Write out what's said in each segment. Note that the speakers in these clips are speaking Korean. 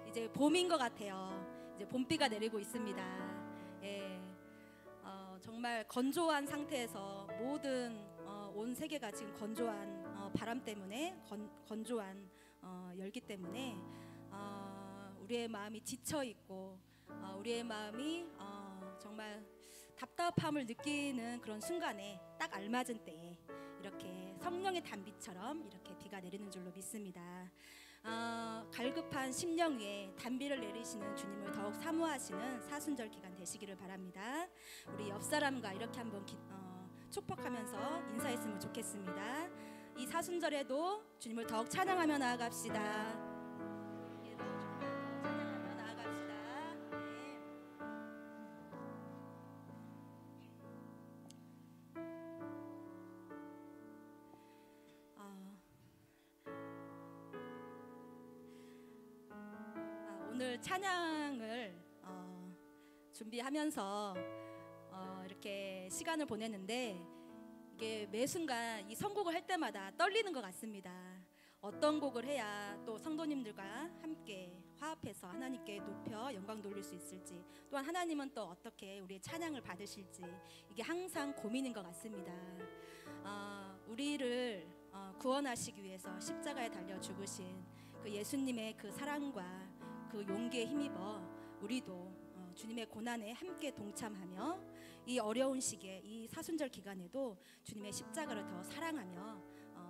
이제 봄인 것 같아요. 이제 봄비가 내리고 있습니다. 예, 정말 건조한 상태에서 모든 온 세계가 지금 건조한 바람 때문에 건조한 열기 때문에 우리의 마음이 지쳐 있고 우리의 마음이 정말 답답함을 느끼는 그런 순간에 딱 알맞은 때에 이렇게 성령의 단비처럼 이렇게 비가 내리는 줄로 믿습니다. 갈급한 심령 위에 단비를 내리시는 주님을 더욱 사모하시는 사순절 기간 되시기를 바랍니다. 우리 옆 사람과 이렇게 한번 축복하면서 인사했으면 좋겠습니다. 이 사순절에도 주님을 더욱 찬양하며 나아갑시다. 오늘 찬양을 준비하면서 이렇게 시간을 보냈는데 이게 매 순간 이 선곡을 할 때마다 떨리는 것 같습니다. 어떤 곡을 해야 또 성도님들과 함께 화합해서 하나님께 높여 영광 돌릴 수 있을지, 또한 하나님은 또 어떻게 우리의 찬양을 받으실지, 이게 항상 고민인 것 같습니다. 우리를 구원하시기 위해서 십자가에 달려 죽으신 그 예수님의 그 사랑과 그 용기에 힘입어 우리도 주님의 고난에 함께 동참하며 이 어려운 시기에 이 사순절 기간에도 주님의 십자가를 더 사랑하며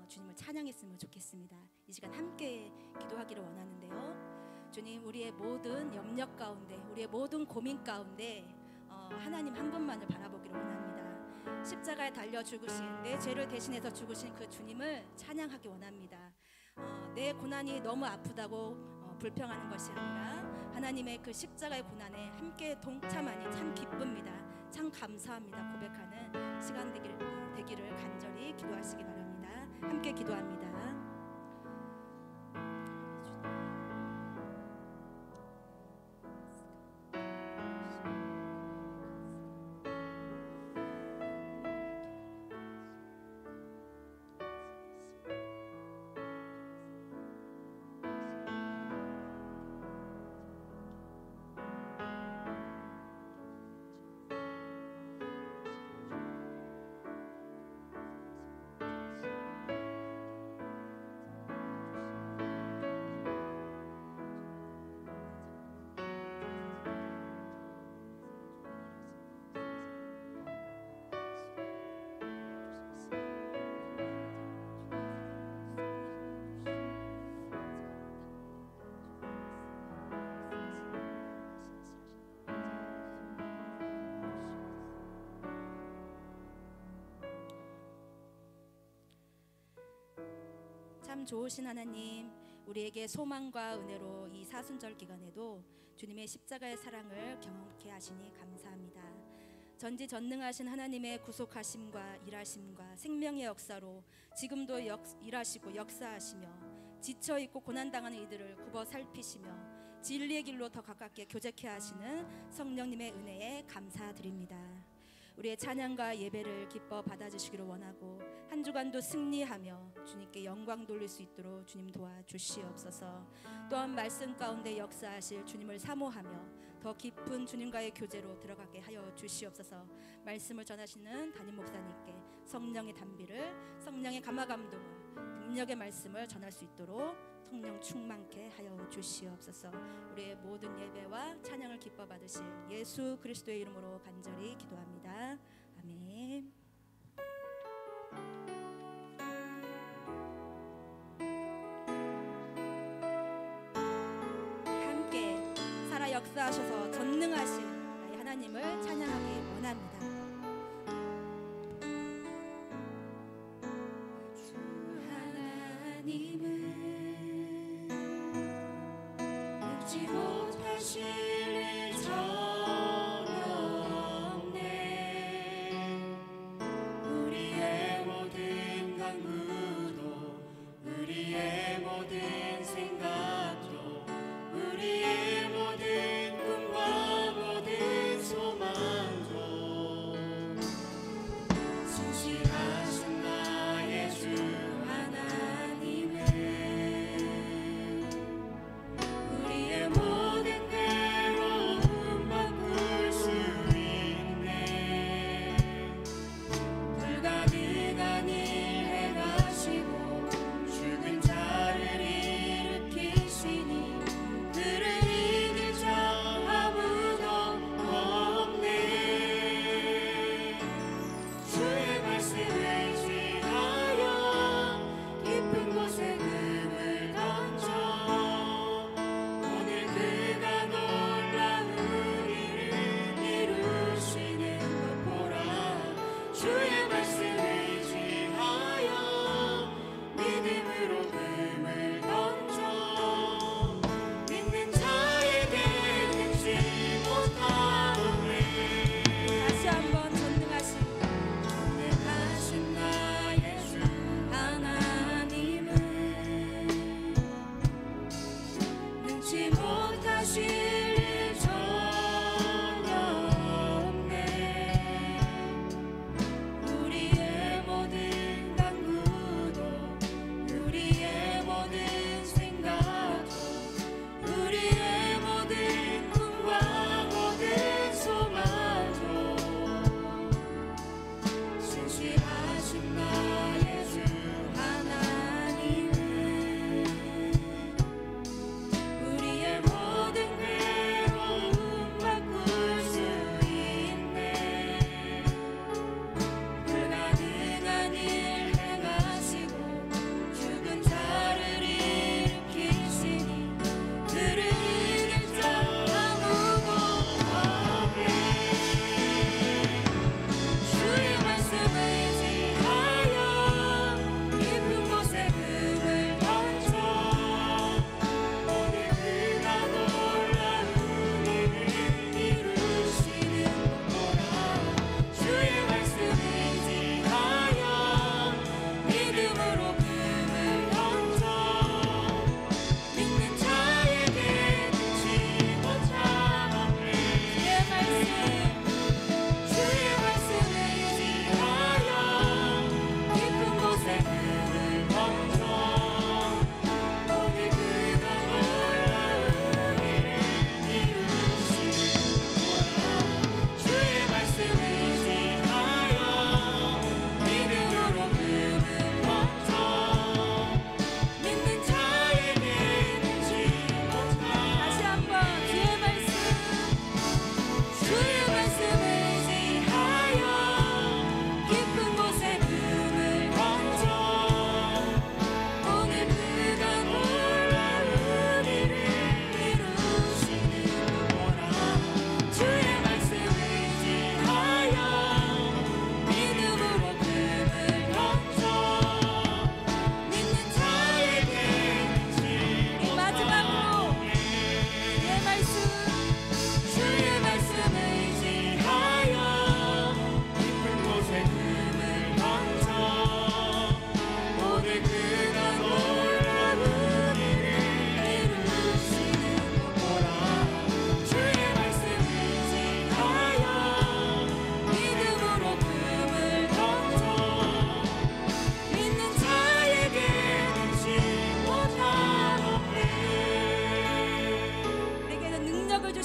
주님을 찬양했으면 좋겠습니다. 이 시간 함께 기도하기를 원하는데요. 주님, 우리의 모든 염려 가운데, 우리의 모든 고민 가운데 하나님 한 분만을 바라보기를 원합니다. 십자가에 달려 죽으신, 내 죄를 대신해서 죽으신 그 주님을 찬양하기 원합니다. 내 고난이 너무 아프다고 불평하는 것이 아니라 하나님의 그 십자가의 고난에 함께 동참하니 참 기쁩니다. 참 감사합니다 고백하는 시간 되기를 간절히 기도하시기 바랍니다. 함께 기도합니다. 참 좋으신 하나님, 우리에게 소망과 은혜로 이 사순절 기간에도 주님의 십자가의 사랑을 경험케 하시니 감사합니다. 전지전능하신 하나님의 구속하심과 일하심과 생명의 역사로 지금도 일하시고 역사하시며 지쳐있고 고난당하는 이들을 굽어 살피시며 진리의 길로 더 가깝게 교제케 하시는 성령님의 은혜에 감사드립니다. 우리의 찬양과 예배를 기뻐 받아주시기를 원하고 한 주간도 승리하며 주님께 영광 돌릴 수 있도록 주님 도와주시옵소서. 또한 말씀 가운데 역사하실 주님을 사모하며 더 깊은 주님과의 교제로 들어가게 하여 주시옵소서. 말씀을 전하시는 담임 목사님께 성령의 단비를, 성령의 감화감동을, 능력의 말씀을 전할 수 있도록 성령 충만케 하여 주시옵소서. 우리의 모든 예배와 찬양을 기뻐 받으실 예수 그리스도의 이름으로 간절히 기도합니다. 아멘. 함께 살아 역사하셔서 전능하신 나의 하나님을 찬양하기 원합니다. 우리의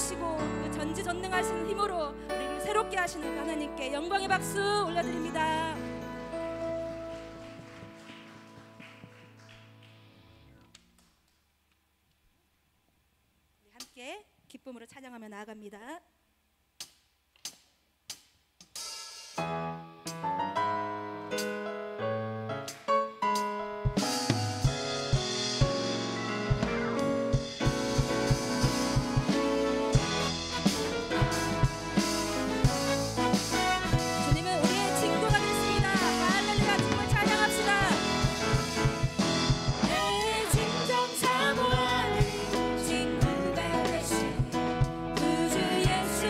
주시고 그 전지전능하신 힘으로 우리를 새롭게 하시는 하나님께 영광의 박수 올려드립니다. 함께 기쁨으로 찬양하며 나아갑니다. 친구가 되신 구주 예수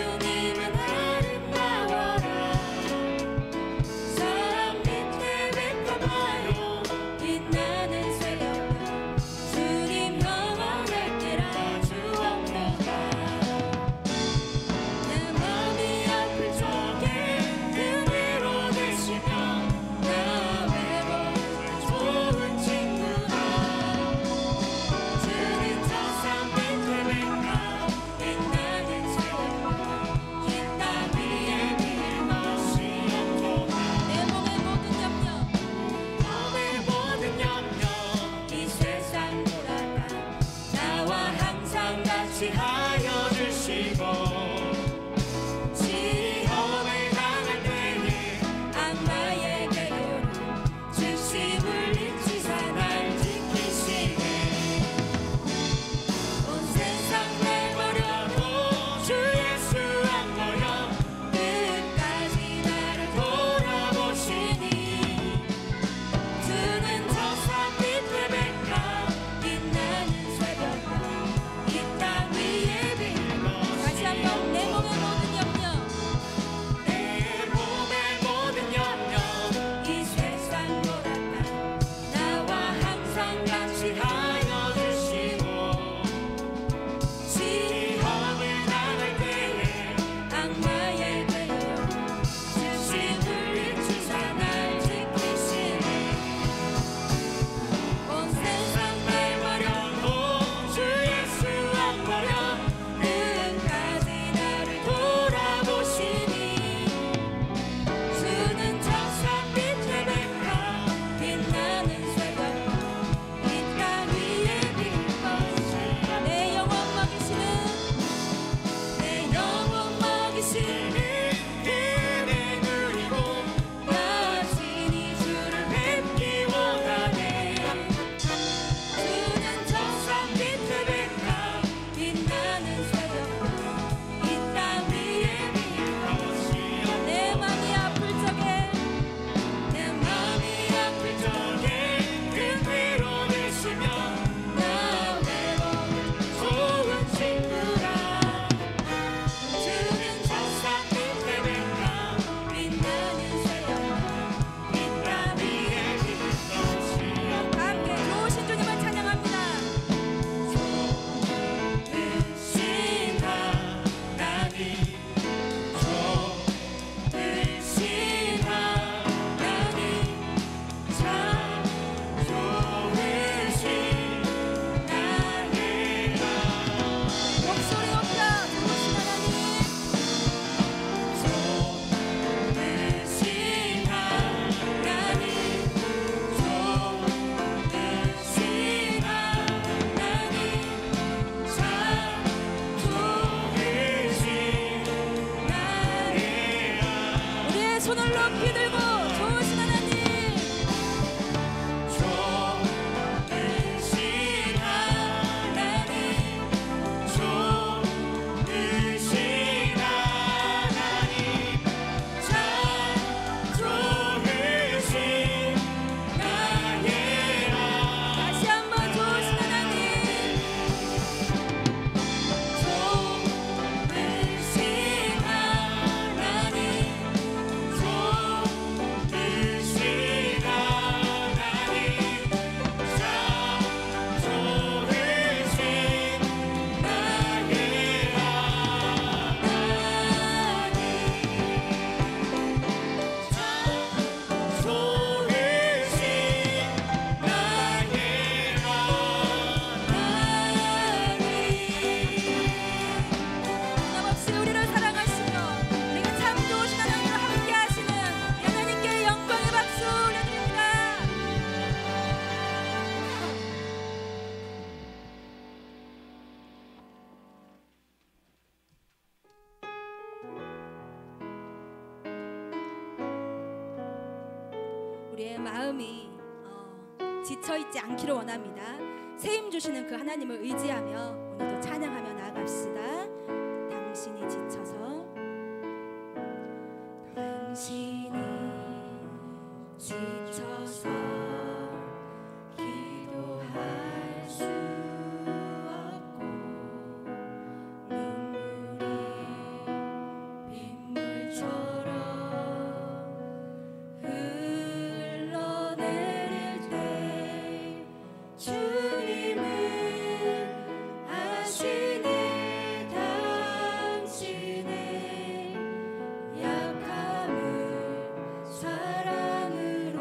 우리의 마음이 지쳐있지 않기를 원합니다. 새 힘 주시는 그 하나님을 의지하며 오늘도 찬양하며 나아갑시다. 당신이 지쳐서 당신이 지쳐서 기도할 수 없고 눈물이 빗물처럼 흘러내릴 때 주님은 아시네. 당신의 약함을 사랑으로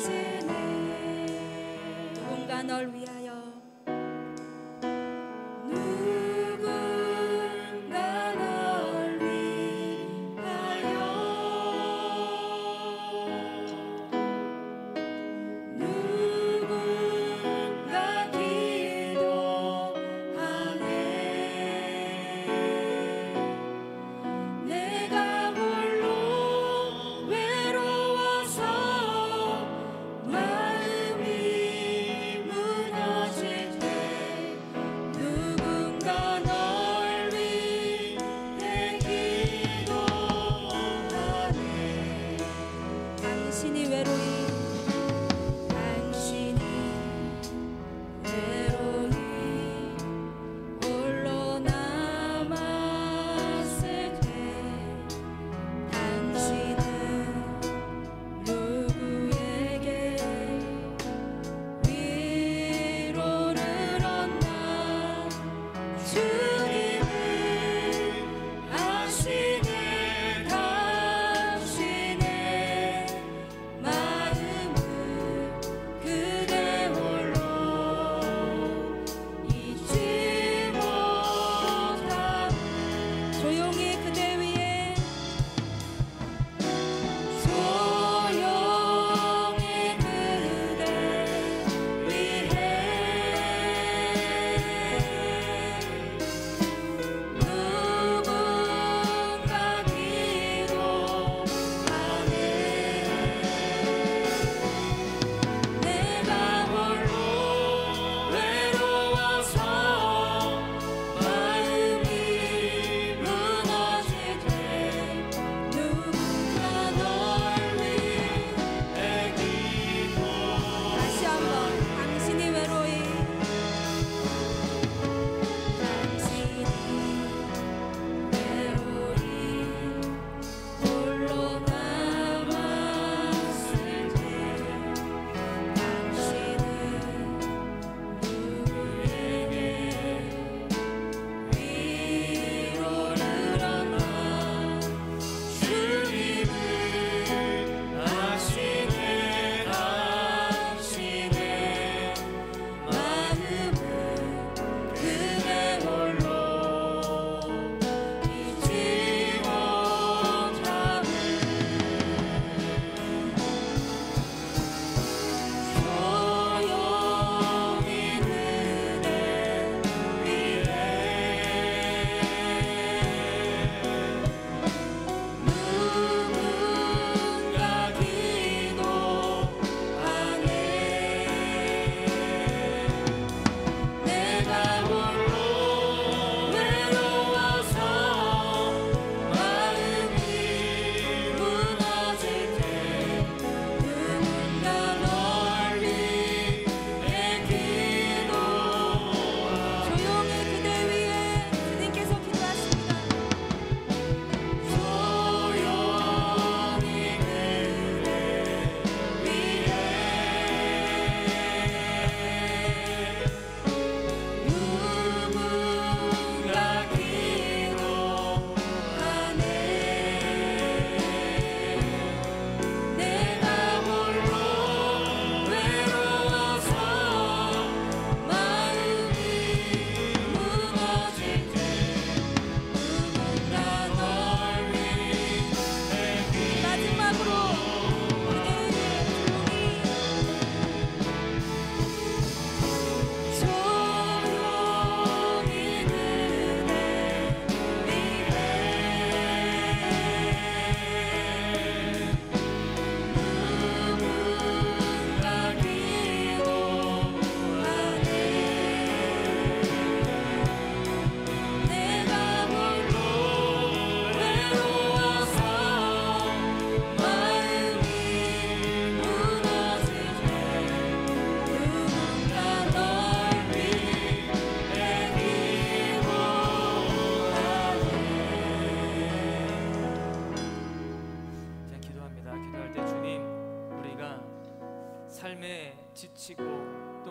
돌봐주시네. 누군가 널 위하여 누군가 널 위하여 누군가 기도하네. 내가 홀로 외로워서 마음이 무너져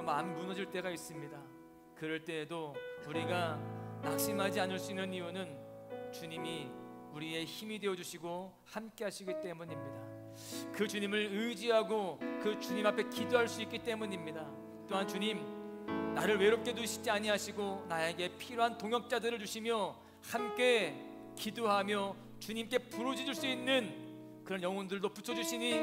마음이 무너질 때가 있습니다. 그럴 때에도 우리가 낙심하지 않을 수 있는 이유는 주님이 우리의 힘이 되어주시고 함께 하시기 때문입니다. 그 주님을 의지하고 그 주님 앞에 기도할 수 있기 때문입니다. 또한 주님, 나를 외롭게 두시지 아니하시고 나에게 필요한 동역자들을 주시며 함께 기도하며 주님께 부르짖을 수 있는 그런 영혼들도 붙여주시니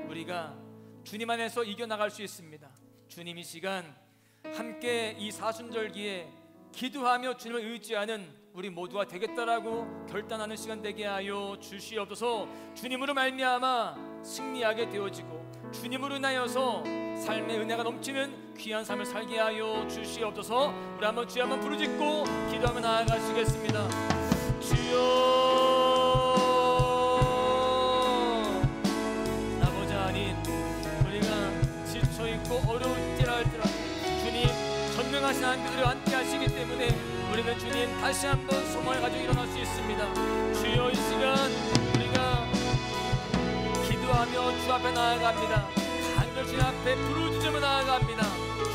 우리가 주님 안에서 이겨나갈 수 있습니다. 주님 이 시간 함께 이 사순절기에 기도하며 주님을 의지하는 우리 모두가 되겠다라고 결단하는 시간 되게 하여 주시옵소서. 주님으로 말미암아 승리하게 되어지고 주님으로 인하여서 삶의 은혜가 넘치는 귀한 삶을 살게 하여 주시옵소서. 우리 한번 주여 한번 부르짖고 기도하며 나아가시겠습니다. 주여, 나보자 아닌 우리가 지쳐있고 어려울지라 할지라도 주님 전능하신 하나님께서 함께 하시기 때문에 우리는 주님 다시 한번 소망을 가지고 일어날 수 있습니다. 주여, 이 시간 우리가 기도하며 주 앞에 나아갑니다. 간절 주님 앞에 부르짖으며 나아갑니다.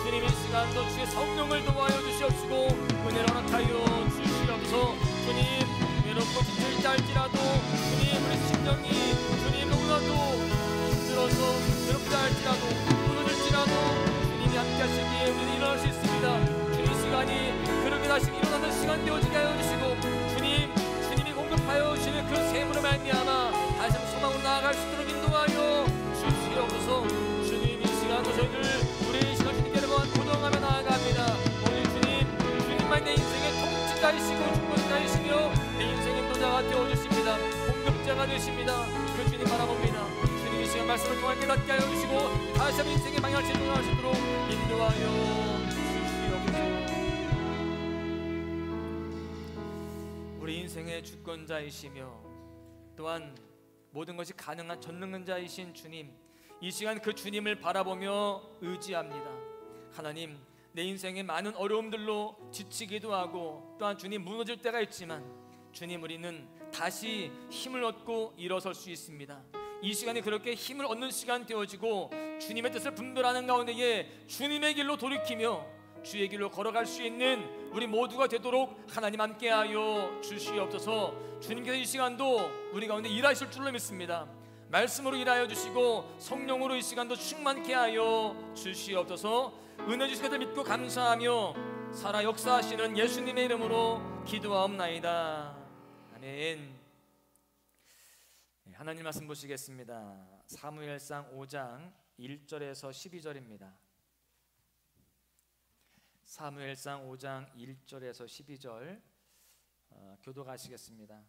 주님 이 시간도 주의 성령을 도와여 주시옵시고 은혜를 허락하여 주시옵소서. 주님, 외롭고 지칠 때 할지라도 주님 우리 심령이 주님 너무나도 힘들어서 외롭다 할지라도 무너질지라도 주님이 함께 하시기에 우리는 일어날 수 있습니다. 주님, 이 시간이 그렇게 다시 일어나는 시간 되어지게 하여 주시고 주님이 공급하여 주시는 그 샘으로 말미암아 다시 한번 소망으로 나아갈 수 있도록 인도하여 주시옵소서. 주님, 이 시간도 저희들 우리 시간 주님께 고동하며 나아갑니다. 오늘 주님만 내 인생의 통치자이시고 주권자이시며 내 인생의 인도자가 되어주십니다. 공급자가 되십니다. 그 주님 바라봅니다. 주님 이 시간 말씀을 통해 깨닫게 하여 주시고 다시 한번 인생의 방향을 제정할 수 있도록 인도하여 주시옵소서. 우리 인생의 주권자이시며 또한 모든 것이 가능한 전능자이신 주님, 이 시간 그 주님을 바라보며 의지합니다. 하나님, 내 인생의 많은 어려움들로 지치기도 하고 또한 주님 무너질 때가 있지만 주님, 우리는 다시 힘을 얻고 일어설 수 있습니다. 이 시간이 그렇게 힘을 얻는 시간 되어지고 주님의 뜻을 분별하는 가운데에 주님의 길로 돌이키며 주의 길로 걸어갈 수 있는 우리 모두가 되도록 하나님 함께하여 주시옵소서. 주님께서 이 시간도 우리 가운데 일하실 줄로 믿습니다. 말씀으로 일하여 주시고 성령으로 이 시간도 충만케 하여 주시옵소서. 은혜 주신 것을 믿고 감사하며 살아 역사하시는 예수님의 이름으로 기도하옵나이다. 아멘. 하나님 말씀 보시겠습니다. 사무엘상 5장 1절에서 12절입니다. 사무엘상 5장 1절에서 12절 교독하시겠습니다.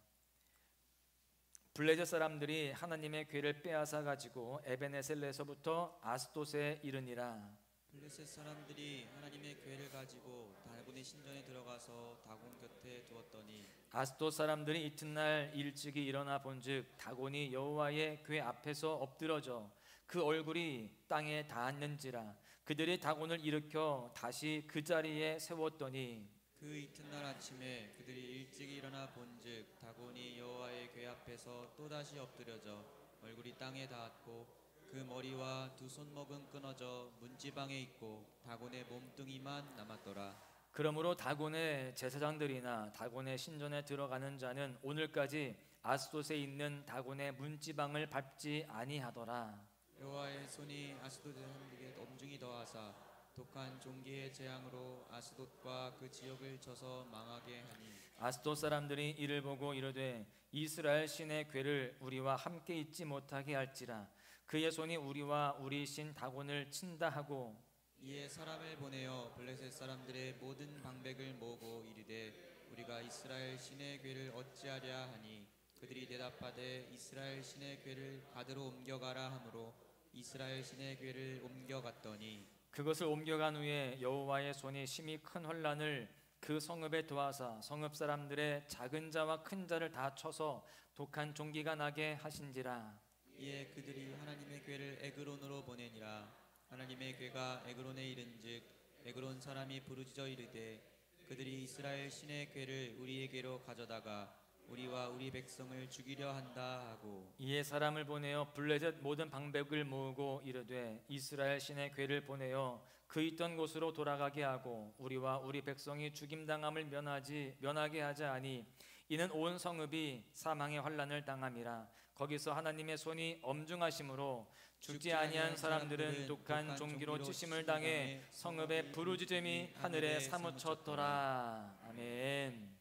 블레셋 사람들이 하나님의 궤를 빼앗아 가지고 에베네셀에서부터 아스돗에 이르니라. 블레셋 사람들이 하나님의 궤를 가지고 다곤의 신전에 들어가서 다곤 곁에 두었더니 아스돗 사람들이 이튿날 일찍이 일어나 본즉 다곤이 여호와의 궤 앞에서 엎드러져 그 얼굴이 땅에 닿았는지라. 그들이 다곤을 일으켜 다시 그 자리에 세웠더니 그 이튿날 아침에 그들이 일찍 일어나 본즉 다곤이 여호와의 궤 앞에서 또다시 엎드려져 얼굴이 땅에 닿았고 그 머리와 두 손목은 끊어져 문지방에 있고 다곤의 몸뚱이만 남았더라. 그러므로 다곤의 제사장들이나 다곤의 신전에 들어가는 자는 오늘까지 아스돗에 있는 다곤의 문지방을 밟지 아니하더라. 여호와의 손이 아스돗 사람들에게 엄중히 더하사 독한 종기의 재앙으로 아스돗과 그 지역을 쳐서 망하게 하니 아스돗 사람들이 이를 보고 이르되 이스라엘 신의 궤를 우리와 함께 있지 못하게 할지라. 그의 손이 우리와 우리 신 다곤을 친다 하고 이에 사람을 보내어 블레셋 사람들의 모든 방백을 모으고 이르되 우리가 이스라엘 신의 궤를 어찌하랴 하니 그들이 대답하되 이스라엘 신의 궤를 가드로 옮겨가라 하므로 이스라엘 신의 궤를 옮겨갔더니 그것을 옮겨간 후에 여호와의 손이 심히 큰 혼란을 그 성읍에 도하사 성읍 사람들의 작은 자와 큰 자를 다 쳐서 독한 종기가 나게 하신지라. 이에 그들이 하나님의 궤를 에그론으로 보내니라. 하나님의 궤가 에그론에 이른즉 에그론 사람이 부르짖어 이르되 그들이 이스라엘 신의 궤를 우리에게로 가져다가 우리와 우리 백성을 죽이려 한다 하고 이에 사람을 보내어 블레셋 모든 방백을 모으고 이르되 이스라엘 신의 궤를 보내어 그 있던 곳으로 돌아가게 하고 우리와 우리 백성이 죽임당함을 면하게 하자 하니 이는 온 성읍이 사망의 환난을 당함이라. 거기서 하나님의 손이 엄중하심으로 죽지 아니한 사람들은 독한 종기로 치심을 당해 성읍의 부르짖음이 하늘에 사무쳤더라. 아멘.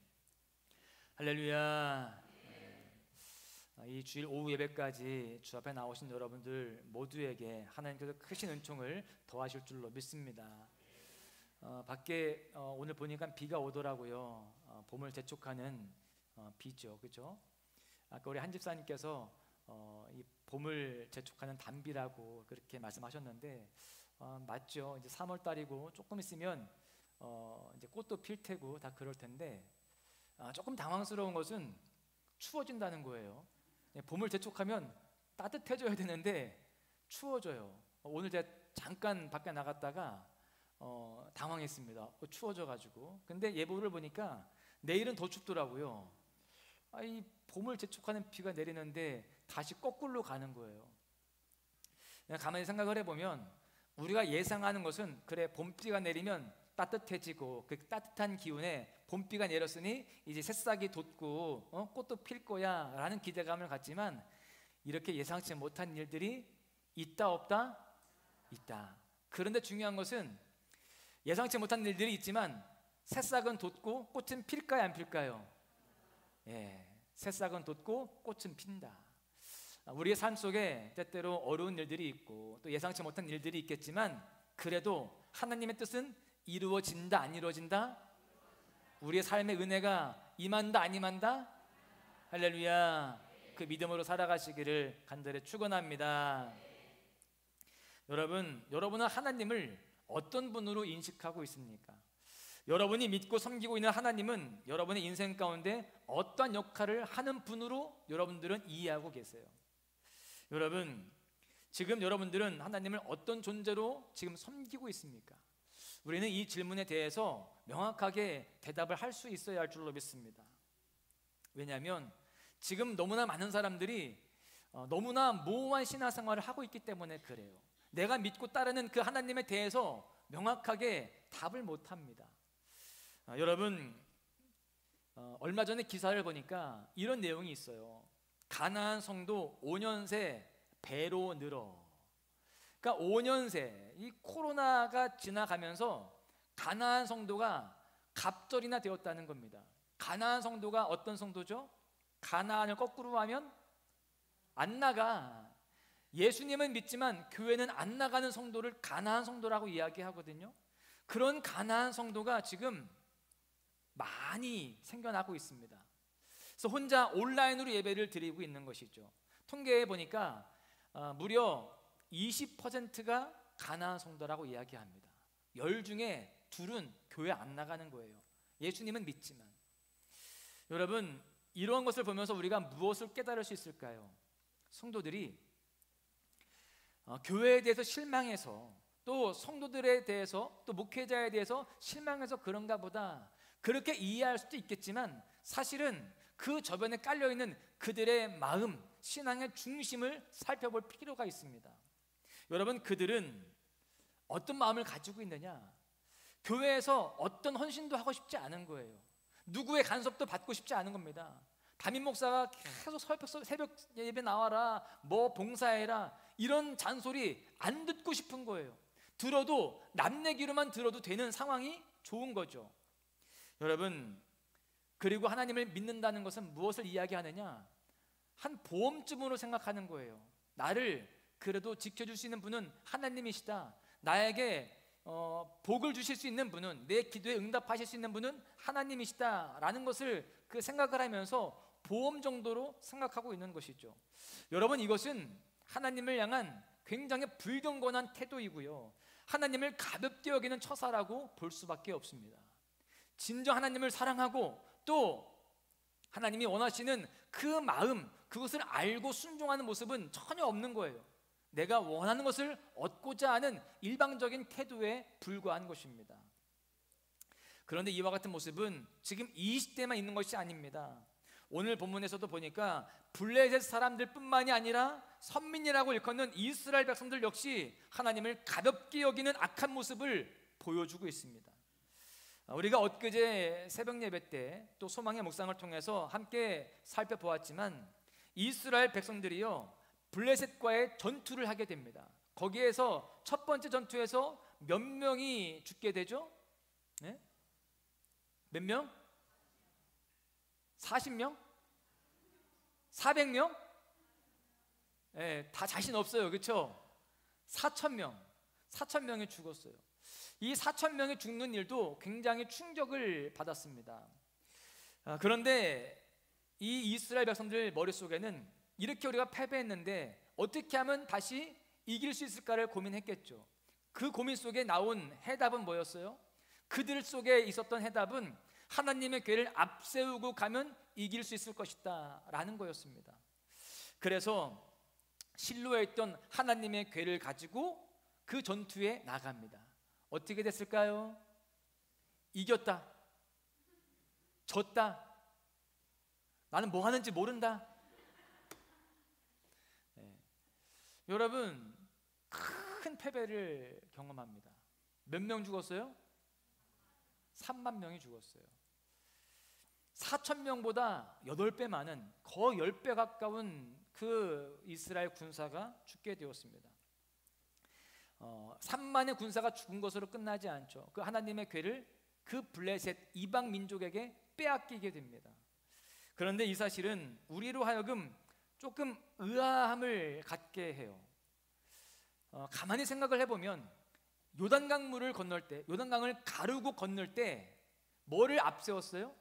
할렐루야. 이 주일 오후 예배까지 주 앞에 나오신 여러분들 모두에게 하나님께서 크신 은총을 더하실 줄로 믿습니다. 밖에 오늘 보니까 비가 오더라고요. 봄을 재촉하는 비죠, 그렇죠? 아까 우리 한 집사님께서 이 봄을 재촉하는 단비라고 그렇게 말씀하셨는데 맞죠. 이제 3월 달이고 조금 있으면 이제 꽃도 필 테고 다 그럴 텐데 조금 당황스러운 것은 추워진다는 거예요. 봄을 재촉하면 따뜻해져야 되는데 추워져요. 오늘 제가 잠깐 밖에 나갔다가 당황했습니다. 추워져가지고. 근데 예보를 보니까 내일은 더 춥더라고요. 이 봄을 재촉하는 비가 내리는데 다시 거꾸로 가는 거예요. 가만히 생각을 해보면 우리가 예상하는 것은 그래 봄비가 내리면 따뜻해지고 그 따뜻한 기운에 봄비가 내렸으니 이제 새싹이 돋고 꽃도 필 거야 라는 기대감을 갖지만 이렇게 예상치 못한 일들이 있다 없다? 있다. 그런데 중요한 것은 예상치 못한 일들이 있지만 새싹은 돋고 꽃은 필까요 안 필까요? 예, 새싹은 돋고 꽃은 핀다. 우리의 삶 속에 때때로 어려운 일들이 있고 또 예상치 못한 일들이 있겠지만 그래도 하나님의 뜻은 이루어진다 안 이루어진다? 우리의 삶의 은혜가 임한다 안 임한다? 할렐루야. 그 믿음으로 살아가시기를 간절히 축원합니다. 여러분은 하나님을 어떤 분으로 인식하고 있습니까? 여러분이 믿고 섬기고 있는 하나님은 여러분의 인생 가운데 어떤 역할을 하는 분으로 여러분들은 이해하고 계세요? 여러분, 지금 여러분들은 하나님을 어떤 존재로 지금 섬기고 있습니까? 우리는 이 질문에 대해서 명확하게 대답을 할 수 있어야 할 줄로 믿습니다. 왜냐하면 지금 너무나 많은 사람들이 너무나 모호한 신앙생활을 하고 있기 때문에 그래요. 내가 믿고 따르는 그 하나님에 대해서 명확하게 답을 못합니다. 여러분, 얼마 전에 기사를 보니까 이런 내용이 있어요. 가나안 성도 5년 새 배로 늘어. 그러니까 5년 새 이 코로나가 지나가면서 가나안 성도가 갑절이나 되었다는 겁니다. 가나안 성도가 어떤 성도죠? 가나안을 거꾸로 하면 안 나가. 예수님은 믿지만 교회는 안 나가는 성도를 가나안 성도라고 이야기하거든요. 그런 가나안 성도가 지금 많이 생겨나고 있습니다. 그래서 혼자 온라인으로 예배를 드리고 있는 것이죠. 통계에 보니까 무려 20%가 가나안 성도라고 이야기합니다. 10 중에 2은 교회 안 나가는 거예요. 예수님은 믿지만. 여러분, 이러한 것을 보면서 우리가 무엇을 깨달을 수 있을까요? 성도들이 교회에 대해서 실망해서 또 성도들에 대해서 또 목회자에 대해서 실망해서 그런가 보다 그렇게 이해할 수도 있겠지만 사실은 그 저변에 깔려있는 그들의 마음, 신앙의 중심을 살펴볼 필요가 있습니다. 여러분, 그들은 어떤 마음을 가지고 있느냐? 교회에서 어떤 헌신도 하고 싶지 않은 거예요. 누구의 간섭도 받고 싶지 않은 겁니다. 담임 목사가 계속 새벽 예배 나와라, 뭐 봉사해라 이런 잔소리 안 듣고 싶은 거예요. 들어도 남 얘기로만 들어도 되는 상황이 좋은 거죠. 여러분, 그리고 하나님을 믿는다는 것은 무엇을 이야기하느냐? 한 보험쯤으로 생각하는 거예요. 나를 그래도 지켜줄 수 있는 분은 하나님이시다. 나에게 복을 주실 수 있는 분은, 내 기도에 응답하실 수 있는 분은 하나님이시다 라는 것을 그 생각을 하면서 보험 정도로 생각하고 있는 것이죠. 여러분, 이것은 하나님을 향한 굉장히 불경건한 태도이고요, 하나님을 가볍게 여기는 처사라고 볼 수밖에 없습니다. 진정 하나님을 사랑하고 또 하나님이 원하시는 그 마음, 그것을 알고 순종하는 모습은 전혀 없는 거예요. 내가 원하는 것을 얻고자 하는 일방적인 태도에 불과한 것입니다. 그런데 이와 같은 모습은 지금 이 시대만 있는 것이 아닙니다. 오늘 본문에서도 보니까 블레셋 사람들뿐만이 아니라 선민이라고 일컫는 이스라엘 백성들 역시 하나님을 가볍게 여기는 악한 모습을 보여주고 있습니다. 우리가 엊그제 새벽 예배 때 또 소망의 묵상을 통해서 함께 살펴보았지만 이스라엘 백성들이요 블레셋과의 전투를 하게 됩니다. 거기에서 첫 번째 전투에서 몇 명이 죽게 되죠? 네? 몇 명? 40명? 400명? 네, 다 자신 없어요. 그렇죠? 4,000명이 죽었어요. 이 4,000명이 죽는 일도 굉장히 충격을 받았습니다. 그런데 이 이스라엘 백성들 머릿속에는 이렇게 우리가 패배했는데 어떻게 하면 다시 이길 수 있을까를 고민했겠죠. 그 고민 속에 나온 해답은 뭐였어요? 그들 속에 있었던 해답은 하나님의 궤를 앞세우고 가면 이길 수 있을 것이다 라는 거였습니다. 그래서 실로에 있던 하나님의 궤를 가지고 그 전투에 나갑니다. 어떻게 됐을까요? 이겼다, 졌다, 나는 뭐 하는지 모른다. 네. 여러분 큰 패배를 경험합니다. 몇 명 죽었어요? 3만 명이 죽었어요. 4,000명보다 8배 많은 거의 10배 가까운 그 이스라엘 군사가 죽게 되었습니다. 3만의 군사가 죽은 것으로 끝나지 않죠. 그 하나님의 궤를 그 블레셋 이방 민족에게 빼앗기게 됩니다. 그런데 이 사실은 우리로 하여금 조금 의아함을 갖게 해요. 가만히 생각을 해보면 요단강물을 건널 때, 요단강을 가르고 건널 때 뭐를 앞세웠어요?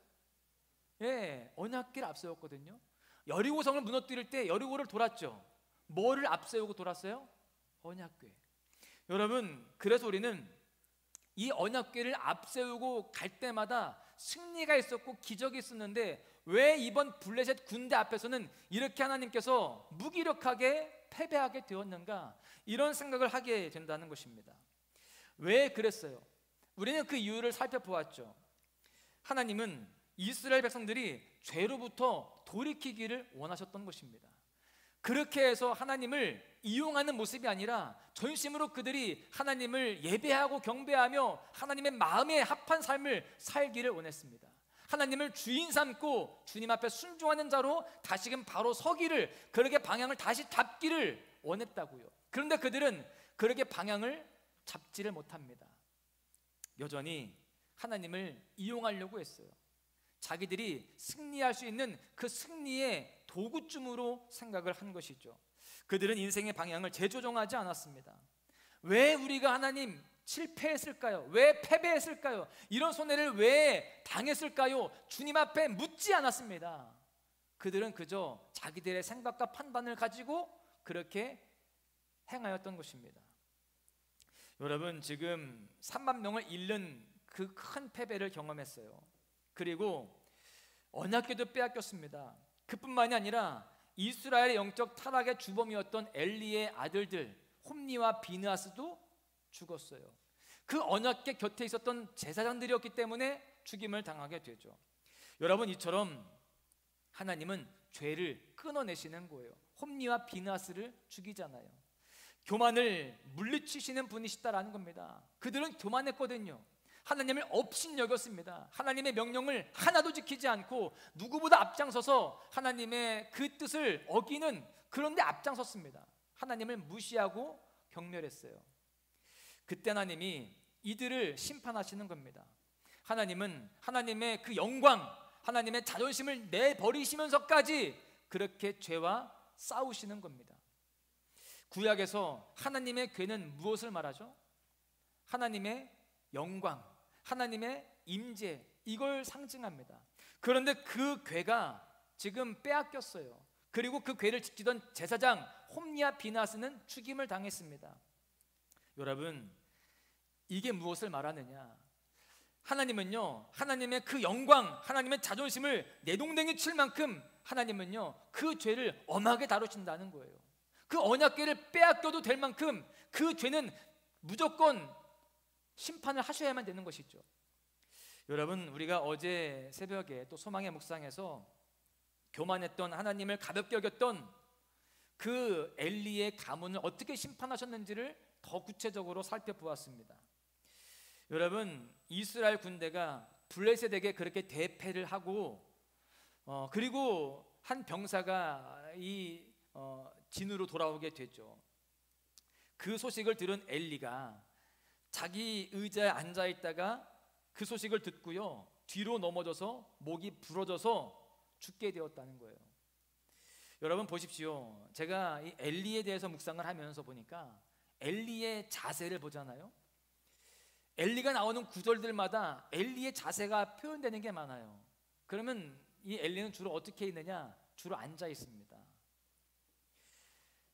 예, 언약궤를 앞세웠거든요. 여리고성을 무너뜨릴 때 여리고를 돌았죠. 뭐를 앞세우고 돌았어요? 언약궤. 여러분, 그래서 우리는 이 언약궤를 앞세우고 갈 때마다 승리가 있었고 기적이 있었는데 왜 이번 블레셋 군대 앞에서는 이렇게 하나님께서 무기력하게 패배하게 되었는가, 이런 생각을 하게 된다는 것입니다. 왜 그랬어요? 우리는 그 이유를 살펴보았죠. 하나님은 이스라엘 백성들이 죄로부터 돌이키기를 원하셨던 것입니다. 그렇게 해서 하나님을 이용하는 모습이 아니라 전심으로 그들이 하나님을 예배하고 경배하며 하나님의 마음에 합한 삶을 살기를 원했습니다. 하나님을 주인 삼고 주님 앞에 순종하는 자로 다시금 바로 서기를, 그렇게 방향을 다시 잡기를 원했다고요. 그런데 그들은 그렇게 방향을 잡지를 못합니다. 여전히 하나님을 이용하려고 했어요. 자기들이 승리할 수 있는 그 승리의 도구쯤으로 생각을 한 것이죠. 그들은 인생의 방향을 재조정하지 않았습니다. 왜 우리가 하나님 실패했을까요? 왜 패배했을까요? 이런 손해를 왜 당했을까요? 주님 앞에 묻지 않았습니다. 그들은 그저 자기들의 생각과 판단을 가지고 그렇게 행하였던 것입니다. 여러분, 지금 3만 명을 잃는 그 큰 패배를 경험했어요. 그리고 언약궤도 빼앗겼습니다. 그뿐만이 아니라 이스라엘의 영적 타락의 주범이었던 엘리의 아들들 홈니와 비느하스도 죽었어요. 그 언약궤 곁에 있었던 제사장들이었기 때문에 죽임을 당하게 되죠. 여러분, 이처럼 하나님은 죄를 끊어내시는 거예요. 홈니와 비느하스를 죽이잖아요. 교만을 물리치시는 분이시다라는 겁니다. 그들은 교만했거든요. 하나님을 업신여겼습니다. 하나님의 명령을 하나도 지키지 않고 누구보다 앞장서서 하나님의 그 뜻을 어기는 그런 데 앞장섰습니다. 하나님을 무시하고 경멸했어요. 그때 하나님이 이들을 심판하시는 겁니다. 하나님은 하나님의 그 영광, 하나님의 자존심을 내버리시면서까지 그렇게 죄와 싸우시는 겁니다. 구약에서 하나님의 궤는 무엇을 말하죠? 하나님의 영광, 하나님의 임재, 이걸 상징합니다. 그런데 그 궤가 지금 빼앗겼어요. 그리고 그 궤를 지키던 제사장 홈니와 비느하스는 죽임을 당했습니다. 여러분, 이게 무엇을 말하느냐? 하나님은요, 하나님의 그 영광, 하나님의 자존심을 내동댕이 칠 만큼 하나님은요 그 죄를 엄하게 다루신다는 거예요. 그 언약궤를 빼앗겨도 될 만큼 그 죄는 무조건 심판을 하셔야만 되는 것이죠. 여러분, 우리가 어제 새벽에 또 소망의 묵상에서 교만했던, 하나님을 가볍게 여겼던 그 엘리의 가문을 어떻게 심판하셨는지를 더 구체적으로 살펴보았습니다. 여러분, 이스라엘 군대가 블레셋에게 그렇게 대패를 하고 그리고 한 병사가 이 진으로 돌아오게 되죠. 그 소식을 들은 엘리가 자기 의자에 앉아 있다가 그 소식을 듣고요, 뒤로 넘어져서 목이 부러져서 죽게 되었다는 거예요. 여러분 보십시오. 제가 이 엘리에 대해서 묵상을 하면서 보니까 엘리의 자세를 보잖아요. 엘리가 나오는 구절들마다 엘리의 자세가 표현되는 게 많아요. 그러면 이 엘리는 주로 어떻게 있느냐? 주로 앉아 있습니다.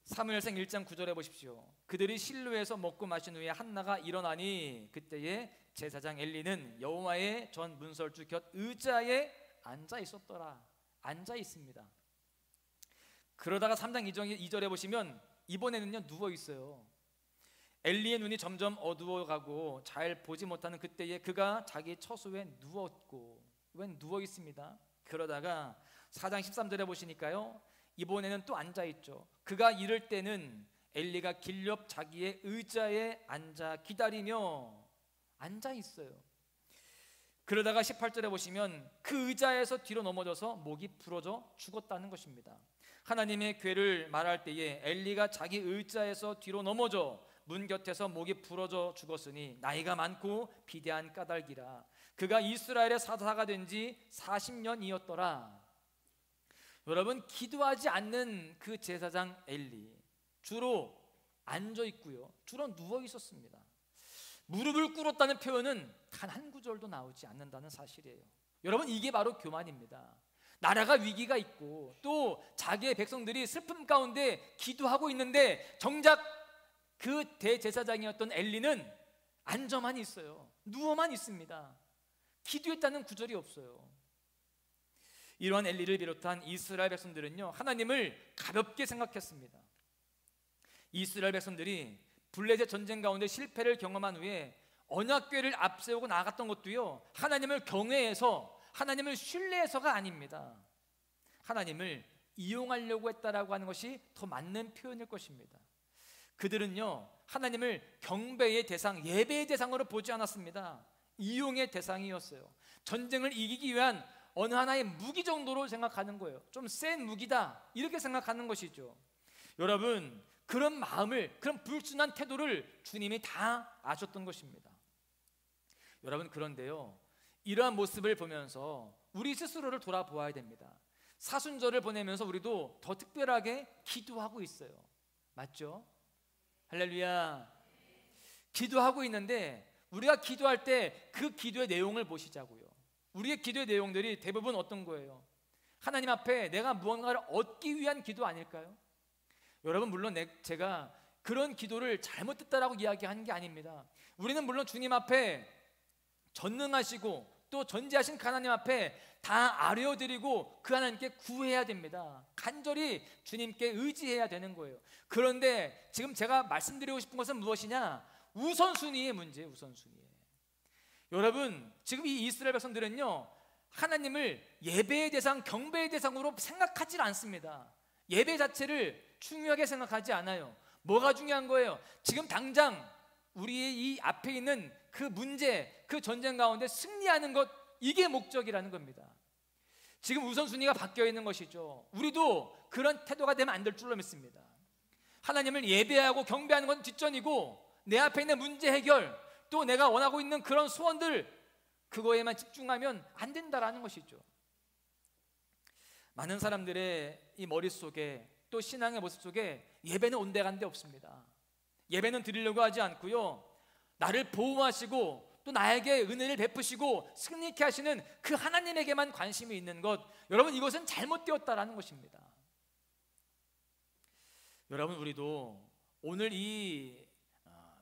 사무엘상 1장 9절에 보십시오. 그들이 실로에서 먹고 마신 후에 한나가 일어나니 그때에 제사장 엘리는 여호와의 전 문설주 곁 의자에 앉아 있었더라. 앉아 있습니다. 그러다가 3장 2절에 보시면 이번에는요 누워 있어요. 엘리의 눈이 점점 어두워가고 잘 보지 못하는 그때에 그가 자기 처소에 누웠고, 웬 누워 있습니다. 그러다가 4장 13절에 보시니까요, 이번에는 또 앉아 있죠. 그가 이럴 때는 엘리가 길 옆 자기의 의자에 앉아 기다리며 앉아 있어요. 그러다가 18절에 보시면 그 의자에서 뒤로 넘어져서 목이 부러져 죽었다는 것입니다. 하나님의 괴를 말할 때에 엘리가 자기 의자에서 뒤로 넘어져 문 곁에서 목이 부러져 죽었으니 나이가 많고 비대한 까닭이라. 그가 이스라엘의 사사가 된 지 40년이었더라. 여러분, 기도하지 않는 그 제사장 엘리 주로 앉아 있고요, 주로 누워 있었습니다. 무릎을 꿇었다는 표현은 단 한 구절도 나오지 않는다는 사실이에요. 여러분, 이게 바로 교만입니다. 나라가 위기가 있고 또 자기의 백성들이 슬픔 가운데 기도하고 있는데 정작 그 대제사장이었던 엘리는 앉아만 있어요. 누워만 있습니다. 기도했다는 구절이 없어요. 이러한 엘리를 비롯한 이스라엘 백성들은요, 하나님을 가볍게 생각했습니다. 이스라엘 백성들이 블레셋 전쟁 가운데 실패를 경험한 후에 언약궤를 앞세우고 나갔던 것도요, 하나님을 경외해서, 하나님을 신뢰해서가 아닙니다. 하나님을 이용하려고 했다라고 하는 것이 더 맞는 표현일 것입니다. 그들은요, 하나님을 경배의 대상, 예배의 대상으로 보지 않았습니다. 이용의 대상이었어요. 전쟁을 이기기 위한 어느 하나의 무기 정도로 생각하는 거예요. 좀 센 무기다, 이렇게 생각하는 것이죠. 여러분, 그런 마음을, 그런 불순한 태도를 주님이 다 아셨던 것입니다. 여러분, 그런데요, 이러한 모습을 보면서 우리 스스로를 돌아보아야 됩니다. 사순절을 보내면서 우리도 더 특별하게 기도하고 있어요. 맞죠? 할렐루야. 기도하고 있는데 우리가 기도할 때 그 기도의 내용을 보시자고요. 우리의 기도의 내용들이 대부분 어떤 거예요? 하나님 앞에 내가 무언가를 얻기 위한 기도 아닐까요? 여러분, 물론 제가 그런 기도를 잘못했다라고 이야기하는 게 아닙니다. 우리는 물론 주님 앞에 전능하시고 또 전지하신 하나님 앞에 다 아뢰어드리고 그 하나님께 구해야 됩니다. 간절히 주님께 의지해야 되는 거예요. 그런데 지금 제가 말씀드리고 싶은 것은 무엇이냐? 우선순위의 문제예요. 우선순위. 여러분, 지금 이 이스라엘 백성들은요, 하나님을 예배의 대상, 경배의 대상으로 생각하지 않습니다. 예배 자체를 중요하게 생각하지 않아요. 뭐가 중요한 거예요? 지금 당장 우리의 이 앞에 있는 그 문제, 그 전쟁 가운데 승리하는 것, 이게 목적이라는 겁니다. 지금 우선순위가 바뀌어 있는 것이죠. 우리도 그런 태도가 되면 안 될 줄로 믿습니다. 하나님을 예배하고 경배하는 건 뒷전이고 내 앞에 있는 문제 해결, 또 내가 원하고 있는 그런 소원들, 그거에만 집중하면 안 된다라는 것이죠. 많은 사람들의 이 머릿속에, 또 신앙의 모습 속에 예배는 온데간데 없습니다. 예배는 드리려고 하지 않고요, 나를 보호하시고 또 나에게 은혜를 베푸시고 승리케 하시는 그 하나님에게만 관심이 있는 것, 여러분, 이것은 잘못되었다라는 것입니다. 여러분, 우리도 오늘 이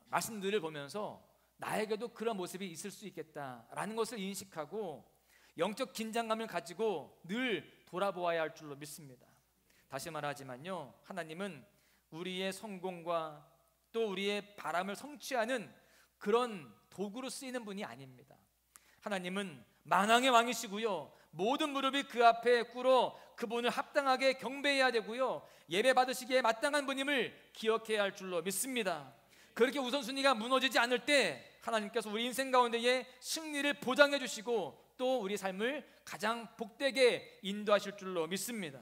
말씀들을 보면서 나에게도 그런 모습이 있을 수 있겠다라는 것을 인식하고 영적 긴장감을 가지고 늘 돌아보아야 할 줄로 믿습니다. 다시 말하지만요, 하나님은 우리의 성공과 또 우리의 바람을 성취하는 그런 도구로 쓰이는 분이 아닙니다. 하나님은 만왕의 왕이시고요, 모든 무릎이 그 앞에 꿇어 그분을 합당하게 경배해야 되고요, 예배 받으시기에 마땅한 분임을 기억해야 할 줄로 믿습니다. 그렇게 우선순위가 무너지지 않을 때 하나님께서 우리 인생 가운데에 승리를 보장해 주시고 또 우리 삶을 가장 복되게 인도하실 줄로 믿습니다.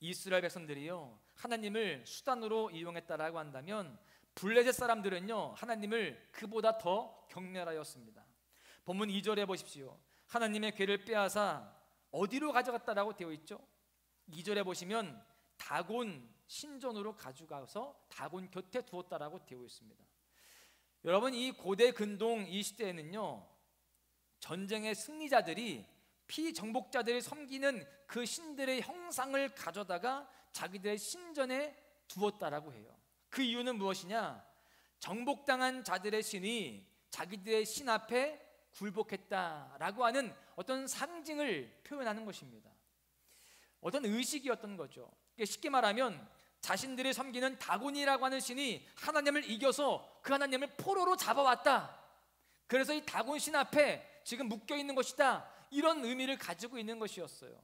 이스라엘 백성들이요, 하나님을 수단으로 이용했다라고 한다면 블레셋 사람들은요, 하나님을 그보다 더 경멸하였습니다. 본문 2절에 보십시오. 하나님의 궤를 빼앗아 어디로 가져갔다라고 되어 있죠? 2절에 보시면 다곤 신전으로 가져가서 다곤 곁에 두었다라고 되어 있습니다. 여러분, 이 고대 근동 이 시대에는요, 전쟁의 승리자들이 피정복자들이 섬기는 그 신들의 형상을 가져다가 자기들의 신전에 두었다라고 해요. 그 이유는 무엇이냐? 정복당한 자들의 신이 자기들의 신 앞에 굴복했다라고 하는 어떤 상징을 표현하는 것입니다. 어떤 의식이었던 거죠. 쉽게 말하면 자신들이 섬기는 다곤이라고 하는 신이 하나님을 이겨서 그 하나님을 포로로 잡아왔다. 그래서 이 다곤 신 앞에 지금 묶여 있는 것이다, 이런 의미를 가지고 있는 것이었어요.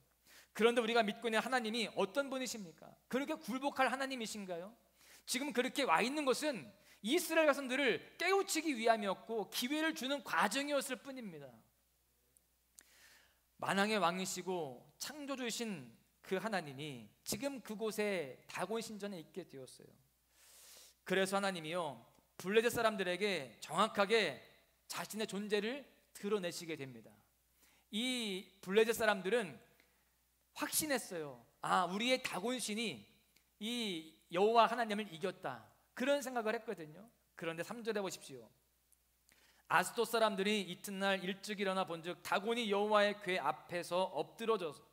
그런데 우리가 믿고 있는 하나님이 어떤 분이십니까? 그렇게 굴복할 하나님이신가요? 지금 그렇게 와 있는 것은 이스라엘 백성들을 깨우치기 위함이었고 기회를 주는 과정이었을 뿐입니다. 만왕의 왕이시고 창조주이신 그 하나님이 지금 그곳에 다곤 신전에 있게 되었어요. 그래서 하나님이요, 블레셋 사람들에게 정확하게 자신의 존재를 드러내시게 됩니다. 이 블레셋 사람들은 확신했어요. 아, 우리의 다곤 신이 이 여호와 하나님을 이겼다, 그런 생각을 했거든요. 그런데 3절에 보십시오. 아스돗 사람들이 이튿날 일찍 일어나 본즉 다곤이 여호와의 궤 앞에서 엎드러져서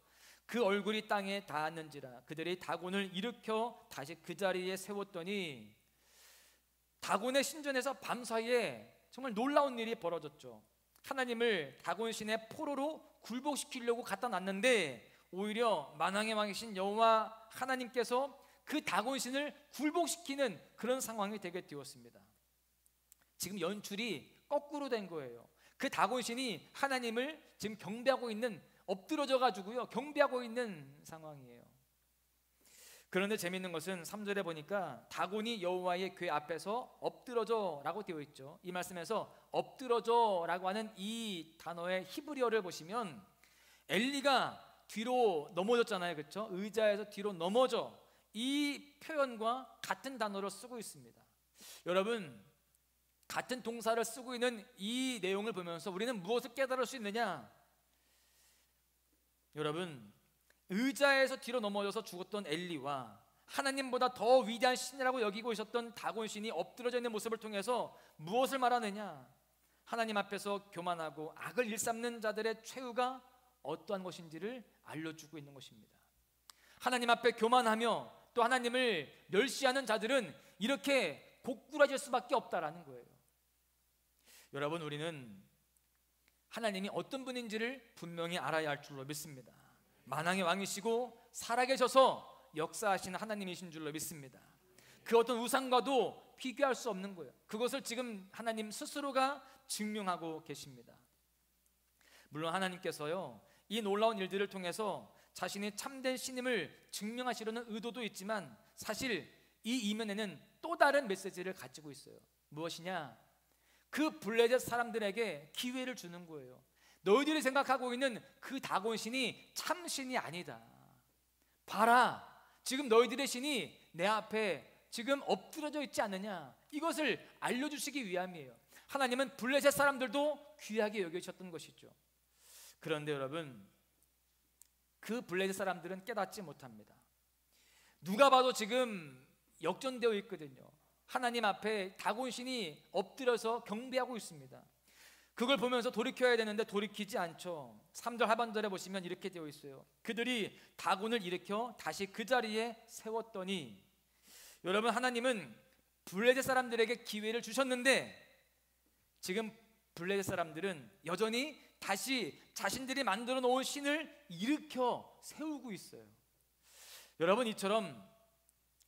그 얼굴이 땅에 닿았는지라. 그들이 다곤을 일으켜 다시 그 자리에 세웠더니 다곤의 신전에서 밤사이에 정말 놀라운 일이 벌어졌죠. 하나님을 다곤 신의 포로로 굴복시키려고 갖다 놨는데 오히려 만왕의 왕이신 여호와 하나님께서 그 다곤 신을 굴복시키는 그런 상황이 되게 되었습니다. 지금 연출이 거꾸로 된 거예요. 그 다곤 신이 하나님을 지금 경배하고 있는, 엎드러져 가지고요 경배하고 있는 상황이에요. 그런데 재미있는 것은 3절에 보니까 다곤이 여호와의 궤 앞에서 엎드러져라고 되어 있죠. 이 말씀에서 엎드러져라고 하는 이 단어의 히브리어를 보시면 엘리가 뒤로 넘어졌잖아요, 그렇죠? 의자에서 뒤로 넘어져, 이 표현과 같은 단어를 쓰고 있습니다. 여러분, 같은 동사를 쓰고 있는 이 내용을 보면서 우리는 무엇을 깨달을 수 있느냐? 여러분, 의자에서 뒤로 넘어져서 죽었던 엘리와 하나님보다 더 위대한 신이라고 여기고 있었던 다곤 신이 엎드러져 있는 모습을 통해서 무엇을 말하느냐? 하나님 앞에서 교만하고 악을 일삼는 자들의 최후가 어떠한 것인지를 알려주고 있는 것입니다. 하나님 앞에 교만하며 또 하나님을 멸시하는 자들은 이렇게 고꾸라질 수밖에 없다라는 거예요. 여러분, 우리는 하나님이 어떤 분인지를 분명히 알아야 할 줄로 믿습니다. 만왕의 왕이시고 살아계셔서 역사하시는 하나님이신 줄로 믿습니다. 그 어떤 우상과도 비교할 수 없는 거예요. 그것을 지금 하나님 스스로가 증명하고 계십니다. 물론 하나님께서요, 이 놀라운 일들을 통해서 자신이 참된 신임을 증명하시려는 의도도 있지만 사실 이 이면에는 또 다른 메시지를 가지고 있어요. 무엇이냐? 그 블레셋 사람들에게 기회를 주는 거예요. 너희들이 생각하고 있는 그 다곤 신이 참 신이 아니다. 봐라, 지금 너희들의 신이 내 앞에 지금 엎드러져 있지 않느냐. 이것을 알려주시기 위함이에요. 하나님은 블레셋 사람들도 귀하게 여기셨던 것이죠. 그런데 여러분, 그 블레셋 사람들은 깨닫지 못합니다. 누가 봐도 지금 역전되어 있거든요. 하나님 앞에 다곤 신이 엎드려서 경배하고 있습니다. 그걸 보면서 돌이켜야 되는데 돌이키지 않죠. 3절 하반절에 보시면 이렇게 되어 있어요. 그들이 다곤을 일으켜 다시 그 자리에 세웠더니, 여러분, 하나님은 블레셋 사람들에게 기회를 주셨는데 지금 블레셋 사람들은 여전히 다시 자신들이 만들어 놓은 신을 일으켜 세우고 있어요. 여러분, 이처럼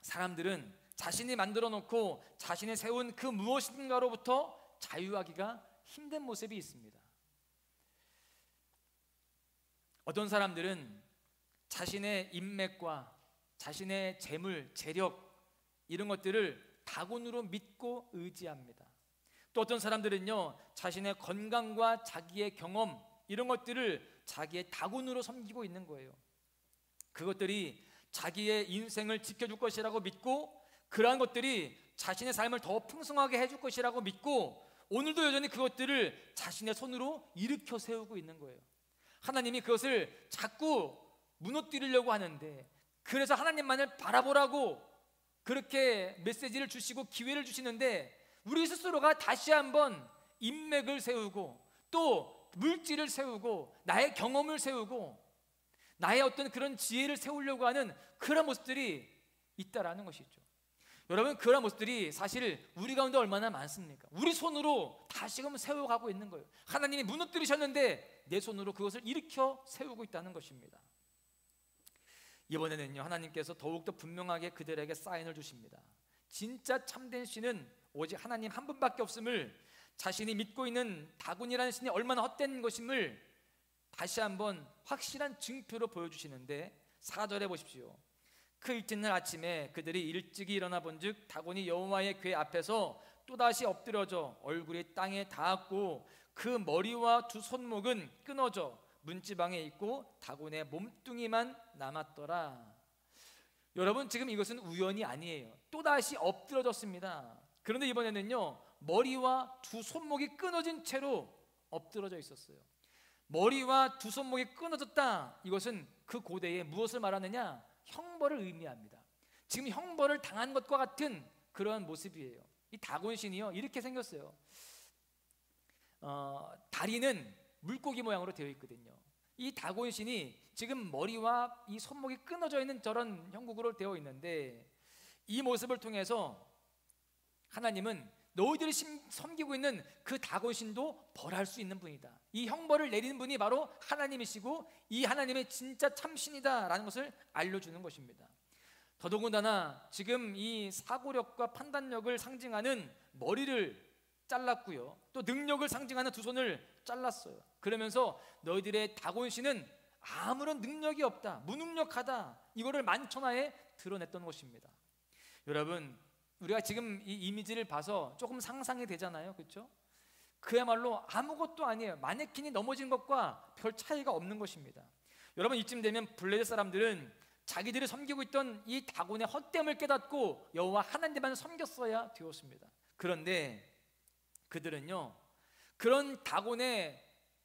사람들은 자신이 만들어 놓고 자신이 세운 그 무엇인가로부터 자유하기가 힘든 모습이 있습니다. 어떤 사람들은 자신의 인맥과 자신의 재물, 재력 이런 것들을 다곤으로 믿고 의지합니다. 또 어떤 사람들은요, 자신의 건강과 자기의 경험 이런 것들을 자기의 다곤으로 섬기고 있는 거예요. 그것들이 자기의 인생을 지켜줄 것이라고 믿고, 그러한 것들이 자신의 삶을 더 풍성하게 해줄 것이라고 믿고, 오늘도 여전히 그것들을 자신의 손으로 일으켜 세우고 있는 거예요. 하나님이 그것을 자꾸 무너뜨리려고 하는데, 그래서 하나님만을 바라보라고 그렇게 메시지를 주시고 기회를 주시는데, 우리 스스로가 다시 한번 인맥을 세우고 또 물질을 세우고 나의 경험을 세우고 나의 어떤 그런 지혜를 세우려고 하는 그런 모습들이 있다라는 것이죠. 여러분, 그런 모습들이 사실 우리 가운데 얼마나 많습니까? 우리 손으로 다시금 세워가고 있는 거예요. 하나님이 무너뜨리셨는데 내 손으로 그것을 일으켜 세우고 있다는 것입니다. 이번에는요, 하나님께서 더욱더 분명하게 그들에게 사인을 주십니다. 진짜 참된 신은 오직 하나님 한 분밖에 없음을, 자신이 믿고 있는 다곤이라는 신이 얼마나 헛된 것임을 다시 한번 확실한 증표로 보여주시는데, 4절에 보십시오. 그 이튿날 아침에 그들이 일찍이 일어나 본즉 다곤이 여호와의 궤 앞에서 또다시 엎드려져 얼굴이 땅에 닿았고 그 머리와 두 손목은 끊어져 문지방에 있고 다곤의 몸뚱이만 남았더라. 여러분, 지금 이것은 우연이 아니에요. 또다시 엎드러졌습니다. 그런데 이번에는요, 머리와 두 손목이 끊어진 채로 엎드러져 있었어요. 머리와 두 손목이 끊어졌다, 이것은 그 고대에 무엇을 말하느냐? 형벌을 의미합니다. 지금 형벌을 당한 것과 같은 그러한 모습이에요. 이 다곤신이요, 이렇게 생겼어요. 다리는 물고기 모양으로 되어 있거든요. 이 다곤신이 지금 머리와 이 손목이 끊어져 있는 저런 형국으로 되어 있는데, 이 모습을 통해서 하나님은 너희들이 섬기고 있는 그 다곤신도 벌할 수 있는 분이다, 이 형벌을 내리는 분이 바로 하나님이시고 이 하나님의 진짜 참신이다 라는 것을 알려주는 것입니다. 더더군다나 지금 이 사고력과 판단력을 상징하는 머리를 잘랐고요, 또 능력을 상징하는 두 손을 잘랐어요. 그러면서 너희들의 다곤신은 아무런 능력이 없다, 무능력하다, 이거를 만천하에 드러냈던 것입니다. 여러분, 우리가 지금 이 이미지를 봐서 조금 상상이 되잖아요, 그렇죠? 그야말로 아무것도 아니에요. 마네킹이 넘어진 것과 별 차이가 없는 것입니다. 여러분, 이쯤 되면 블레셋 사람들은 자기들이 섬기고 있던 이 다곤의 헛됨을 깨닫고 여호와 하나님만 섬겼어야 되었습니다. 그런데 그들은요, 그런 다곤의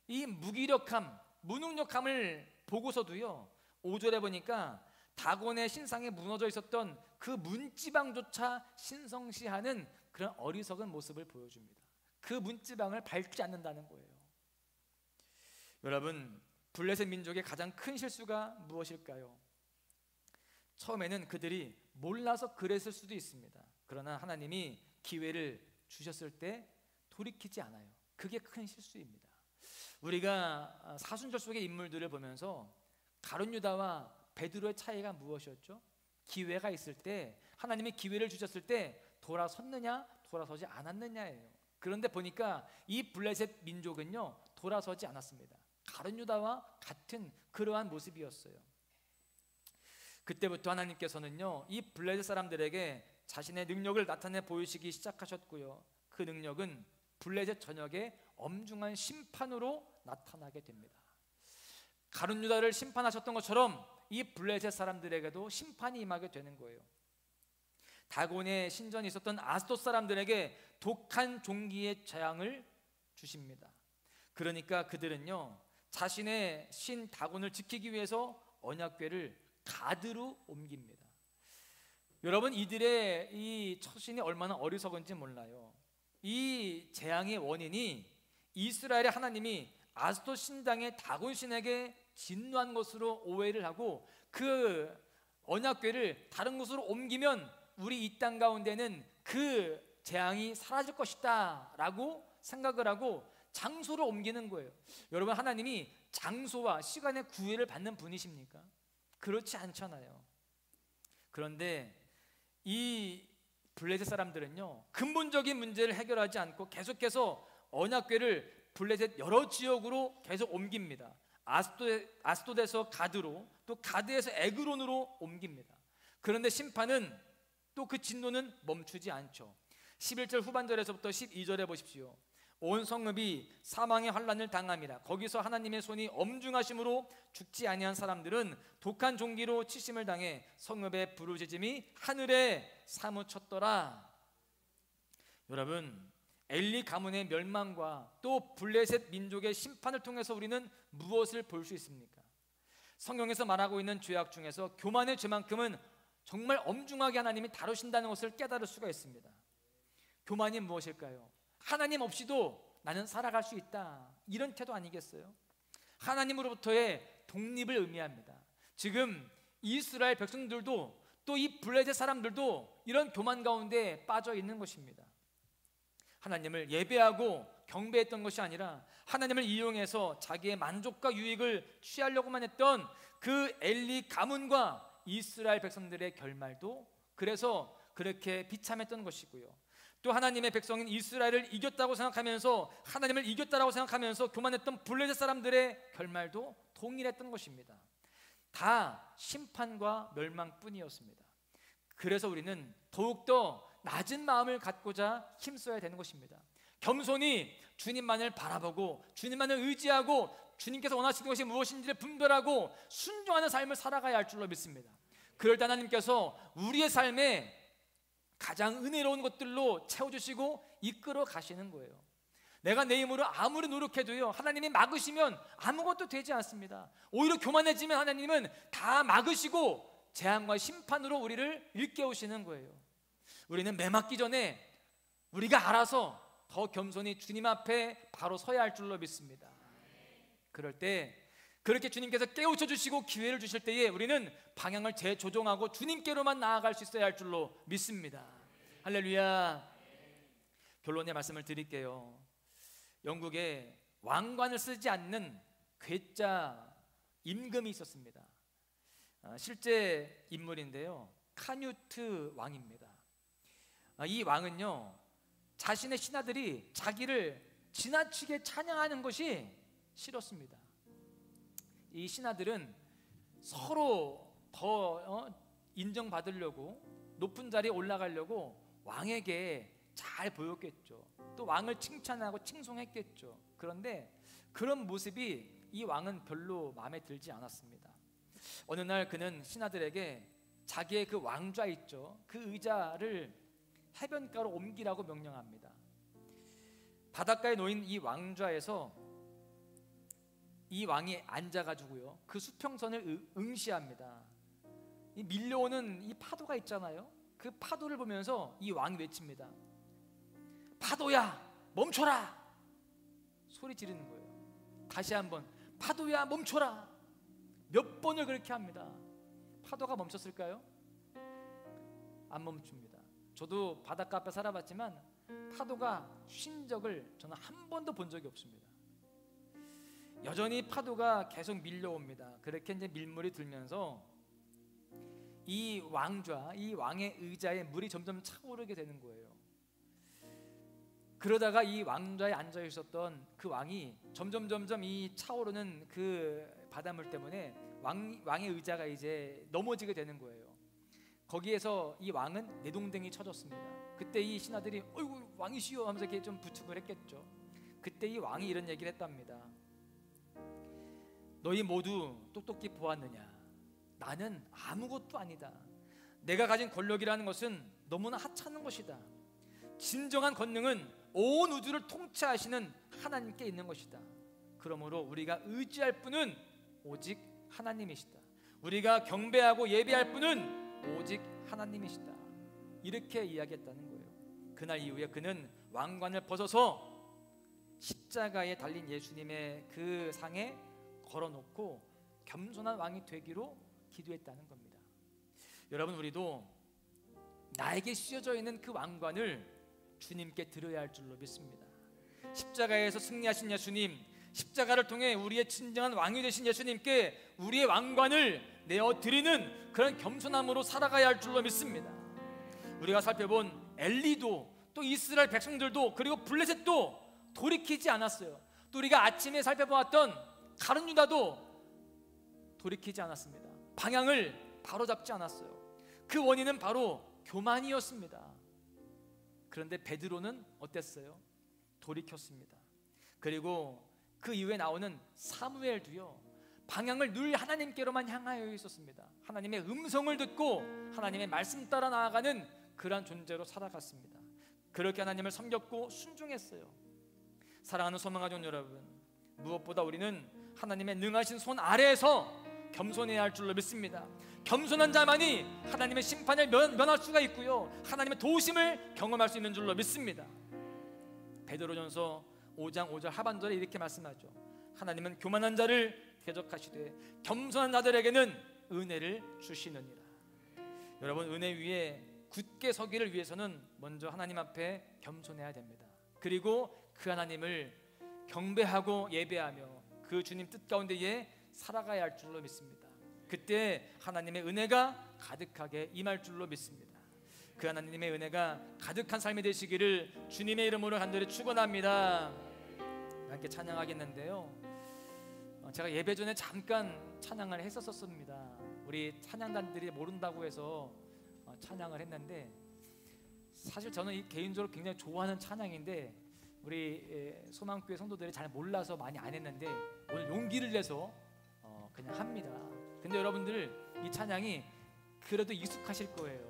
이 무기력함, 무능력함을 보고서도요, 5절에 보니까 다곤의 신상에 무너져 있었던 그 문지방조차 신성시하는 그런 어리석은 모습을 보여줍니다. 그 문지방을 밟지 않는다는 거예요. 여러분, 블레셋 민족의 가장 큰 실수가 무엇일까요? 처음에는 그들이 몰라서 그랬을 수도 있습니다. 그러나 하나님이 기회를 주셨을 때 돌이키지 않아요. 그게 큰 실수입니다. 우리가 사순절 속의 인물들을 보면서 가룟 유다와 베드로의 차이가 무엇이었죠? 기회가 있을 때, 하나님이 기회를 주셨을 때 돌아섰느냐 돌아서지 않았느냐예요. 그런데 보니까 이 블레셋 민족은요, 돌아서지 않았습니다. 가룟 유다와 같은 그러한 모습이었어요. 그때부터 하나님께서는요, 이 블레셋 사람들에게 자신의 능력을 나타내 보이시기 시작하셨고요, 그 능력은 블레셋 전역에 엄중한 심판으로 나타나게 됩니다. 가룟 유다를 심판하셨던 것처럼 이 블레셋 사람들에게도 심판이 임하게 되는 거예요. 다곤의 신전이 있었던 아스돗 사람들에게 독한 종기의 재앙을 주십니다. 그러니까 그들은요, 자신의 신 다곤을 지키기 위해서 언약궤를 가드로 옮깁니다. 여러분, 이들의 이 처신이 얼마나 어리석은지 몰라요. 이 재앙의 원인이 이스라엘의 하나님이 아스돗 신당의 다곤 신에게 진노한 것으로 오해를 하고 그 언약궤를 다른 곳으로 옮기면 우리 이 땅 가운데는 그 재앙이 사라질 것이다 라고 생각을 하고 장소를 옮기는 거예요. 여러분, 하나님이 장소와 시간의 구애를 받는 분이십니까? 그렇지 않잖아요. 그런데 이 블레셋 사람들은요, 근본적인 문제를 해결하지 않고 계속해서 언약궤를 블레셋 여러 지역으로 계속 옮깁니다. 아스돗에서 가드로, 또 가드에서 에그론으로 옮깁니다. 그런데 심판은 또 그 진노는 멈추지 않죠. 11절 후반절에서부터 12절에 보십시오. 온 성읍이 사망의 환난을 당함이라. 거기서 하나님의 손이 엄중하심으로 죽지 아니한 사람들은 독한 종기로 치심을 당해 성읍의 부르짖음이 하늘에 사무쳤더라. 여러분, 엘리 가문의 멸망과 또 블레셋 민족의 심판을 통해서 우리는 무엇을 볼 수 있습니까? 성경에서 말하고 있는 죄악 중에서 교만의 죄만큼은 정말 엄중하게 하나님이 다루신다는 것을 깨달을 수가 있습니다. 교만이 무엇일까요? 하나님 없이도 나는 살아갈 수 있다, 이런 태도 아니겠어요? 하나님으로부터의 독립을 의미합니다. 지금 이스라엘 백성들도 또 이 블레셋 사람들도 이런 교만 가운데 빠져 있는 것입니다. 하나님을 예배하고 경배했던 것이 아니라 하나님을 이용해서 자기의 만족과 유익을 취하려고만 했던 그 엘리 가문과 이스라엘 백성들의 결말도 그래서 그렇게 비참했던 것이고요. 또 하나님의 백성인 이스라엘을 이겼다고 생각하면서, 하나님을 이겼다라고 생각하면서 교만했던 블레셋 사람들의 결말도 동일했던 것입니다. 다 심판과 멸망뿐이었습니다. 그래서 우리는 더욱더 낮은 마음을 갖고자 힘써야 되는 것입니다. 겸손히 주님만을 바라보고 주님만을 의지하고 주님께서 원하시는 것이 무엇인지를 분별하고 순종하는 삶을 살아가야 할 줄로 믿습니다. 그럴 때 하나님께서 우리의 삶에 가장 은혜로운 것들로 채워주시고 이끌어 가시는 거예요. 내가 내 힘으로 아무리 노력해도요, 하나님이 막으시면 아무것도 되지 않습니다. 오히려 교만해지면 하나님은 다 막으시고 재앙과 심판으로 우리를 일깨우시는 거예요. 우리는 매 맞기 전에 우리가 알아서 더 겸손히 주님 앞에 바로 서야 할 줄로 믿습니다. 그럴 때 그렇게 주님께서 깨우쳐 주시고 기회를 주실 때에 우리는 방향을 재조정하고 주님께로만 나아갈 수 있어야 할 줄로 믿습니다. 할렐루야. 결론의 말씀을 드릴게요. 영국에 왕관을 쓰지 않는 괴짜 임금이 있었습니다. 실제 인물인데요, 카뉴트 왕입니다. 이 왕은요, 자신의 신하들이 자기를 지나치게 찬양하는 것이 싫었습니다. 이 신하들은 서로 더 인정받으려고, 높은 자리에 올라가려고 왕에게 잘 보였겠죠. 또 왕을 칭찬하고 칭송했겠죠. 그런데 그런 모습이 이 왕은 별로 마음에 들지 않았습니다. 어느 날 그는 신하들에게 자기의 그 왕좌 있죠, 그 의자를 해변가로 옮기라고 명령합니다. 바닷가에 놓인 이 왕좌에서 이 왕이 앉아가지고요, 그 수평선을 응시합니다. 이 밀려오는 이 파도가 있잖아요. 그 파도를 보면서 이 왕이 외칩니다. 파도야 멈춰라, 소리 지르는 거예요. 다시 한번 파도야 멈춰라. 몇 번을 그렇게 합니다. 파도가 멈췄을까요? 안 멈춥니다. 저도 바닷가 앞에 살아봤지만 파도가 쉰 적을 저는 한 번도 본 적이 없습니다. 여전히 파도가 계속 밀려옵니다. 그렇게 이제 밀물이 들면서 이 왕좌, 이 왕의 의자에 물이 점점 차오르게 되는 거예요. 그러다가 이 왕좌에 앉아 있었던 그 왕이 점점 이 차오르는 그 바닷물 때문에 왕의 의자가 이제 넘어지게 되는 거예요. 거기에서 이 왕은 내동댕이 쳐졌습니다. 그때 이 신하들이 어이구 왕이시여 하면서 이렇게 좀 부축을 했겠죠. 그때 이 왕이 이런 얘기를 했답니다. 너희 모두 똑똑히 보았느냐? 나는 아무것도 아니다. 내가 가진 권력이라는 것은 너무나 하찮은 것이다. 진정한 권능은 온 우주를 통치하시는 하나님께 있는 것이다. 그러므로 우리가 의지할 분은 오직 하나님이시다. 우리가 경배하고 예배할 분은 오직 하나님이시다. 이렇게 이야기했다는 거예요. 그날 이후에 그는 왕관을 벗어서 십자가에 달린 예수님의 그 상에 걸어놓고 겸손한 왕이 되기로 기도했다는 겁니다. 여러분, 우리도 나에게 씌워져 있는 그 왕관을 주님께 드려야 할 줄로 믿습니다. 십자가에서 승리하신 예수님, 십자가를 통해 우리의 진정한 왕이 되신 예수님께 우리의 왕관을 내어드리는 그런 겸손함으로 살아가야 할 줄로 믿습니다. 우리가 살펴본 엘리도 또 이스라엘 백성들도 그리고 블레셋도 돌이키지 않았어요. 또 우리가 아침에 살펴보았던 가룟 유다도 돌이키지 않았습니다. 방향을 바로잡지 않았어요. 그 원인은 바로 교만이었습니다. 그런데 베드로는 어땠어요? 돌이켰습니다. 그리고 그 이후에 나오는 사무엘도요, 방향을 늘 하나님께로만 향하여 있었습니다. 하나님의 음성을 듣고 하나님의 말씀 따라 나아가는 그러한 존재로 살아갔습니다. 그렇게 하나님을 섬겼고 순종했어요. 사랑하는 소망가족 여러분, 무엇보다 우리는 하나님의 능하신 손 아래에서 겸손해야 할 줄로 믿습니다. 겸손한 자만이 하나님의 심판을 면할 수가 있고요, 하나님의 도우심을 경험할 수 있는 줄로 믿습니다. 베드로전서 5장 5절 하반절에 이렇게 말씀하죠. 하나님은 교만한 자를 대적하시되 겸손한 자들에게는 은혜를 주시느니라. 여러분, 은혜 위에 굳게 서기를 위해서는 먼저 하나님 앞에 겸손해야 됩니다. 그리고 그 하나님을 경배하고 예배하며 그 주님 뜻 가운데에 살아가야 할 줄로 믿습니다. 그때 하나님의 은혜가 가득하게 임할 줄로 믿습니다. 그 하나님의 은혜가 가득한 삶이 되시기를 주님의 이름으로 간절히 축원합니다. 함께 찬양하겠는데요, 제가 예배 전에 잠깐 찬양을 했었습니다. 우리 찬양단들이 모른다고 해서 찬양을 했는데, 사실 저는 개인적으로 굉장히 좋아하는 찬양인데 우리 소망교회 성도들이 잘 몰라서 많이 안 했는데 오늘 용기를 내서 그냥 합니다. 근데 여러분들 이 찬양이 그래도 익숙하실 거예요.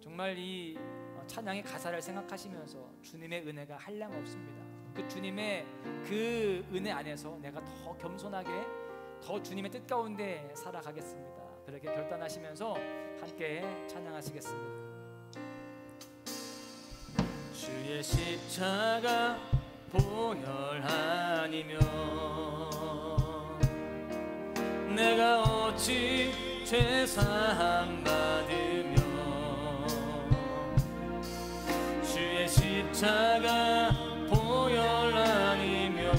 정말 이 찬양의 가사를 생각하시면서 주님의 은혜가 한량없습니다. 그 주님의 그 은혜 안에서 내가 더 겸손하게 더 주님의 뜻 가운데 살아가겠습니다. 그렇게 결단하시면서 함께 찬양하시겠습니다. 주의 십자가 보혈 아니면 내가 어찌 죄사함 받으며, 주의 십자가 보혈 아니면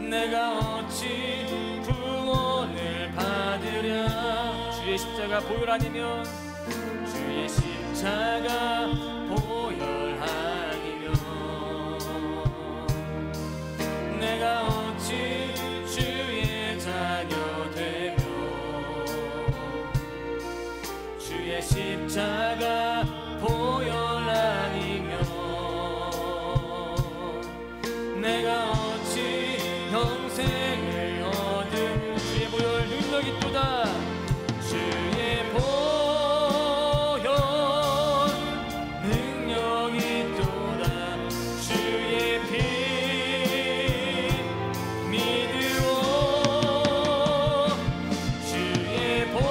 내가 어찌 구원을 받으랴. 주의 십자가 보혈 아니면, 주의 십자가 보혈 아니면 내가 어찌 주의 자녀 되며, 주의 십자가 보혈 아니면 내가 어찌 영생을 얻음. 주의 보혈 능력 있도다. 주의 보혈 능력 있도다. 주의 피 믿으오. 주의 보혈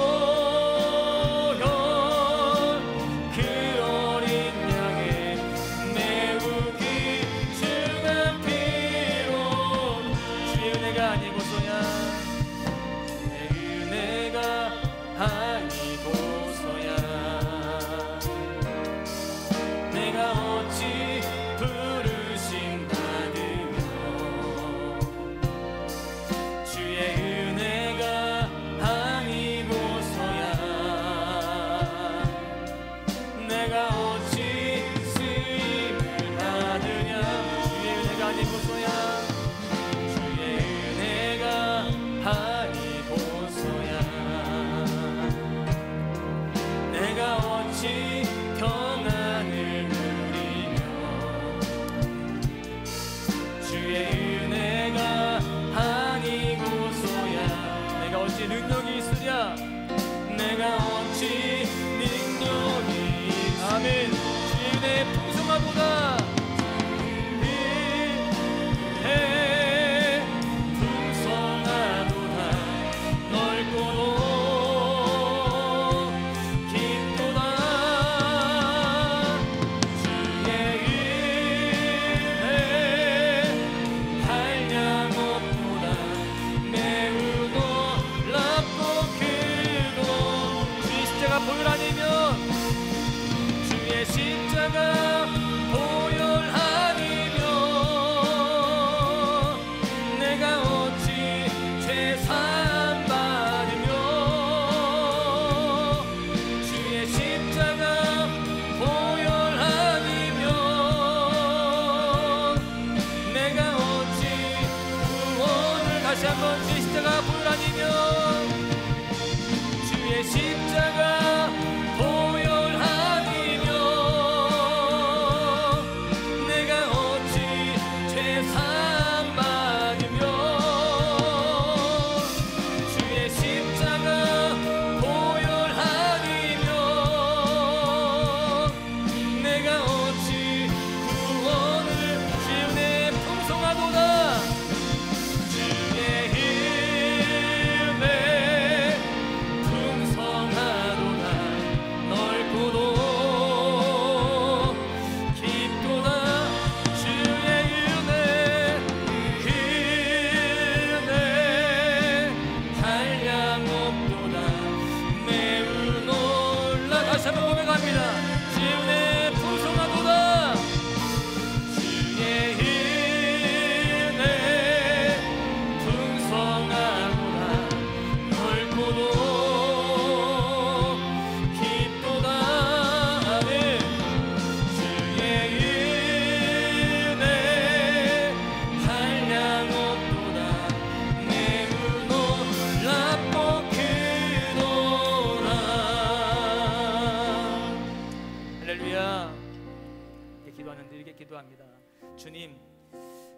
기도합니다. 주님,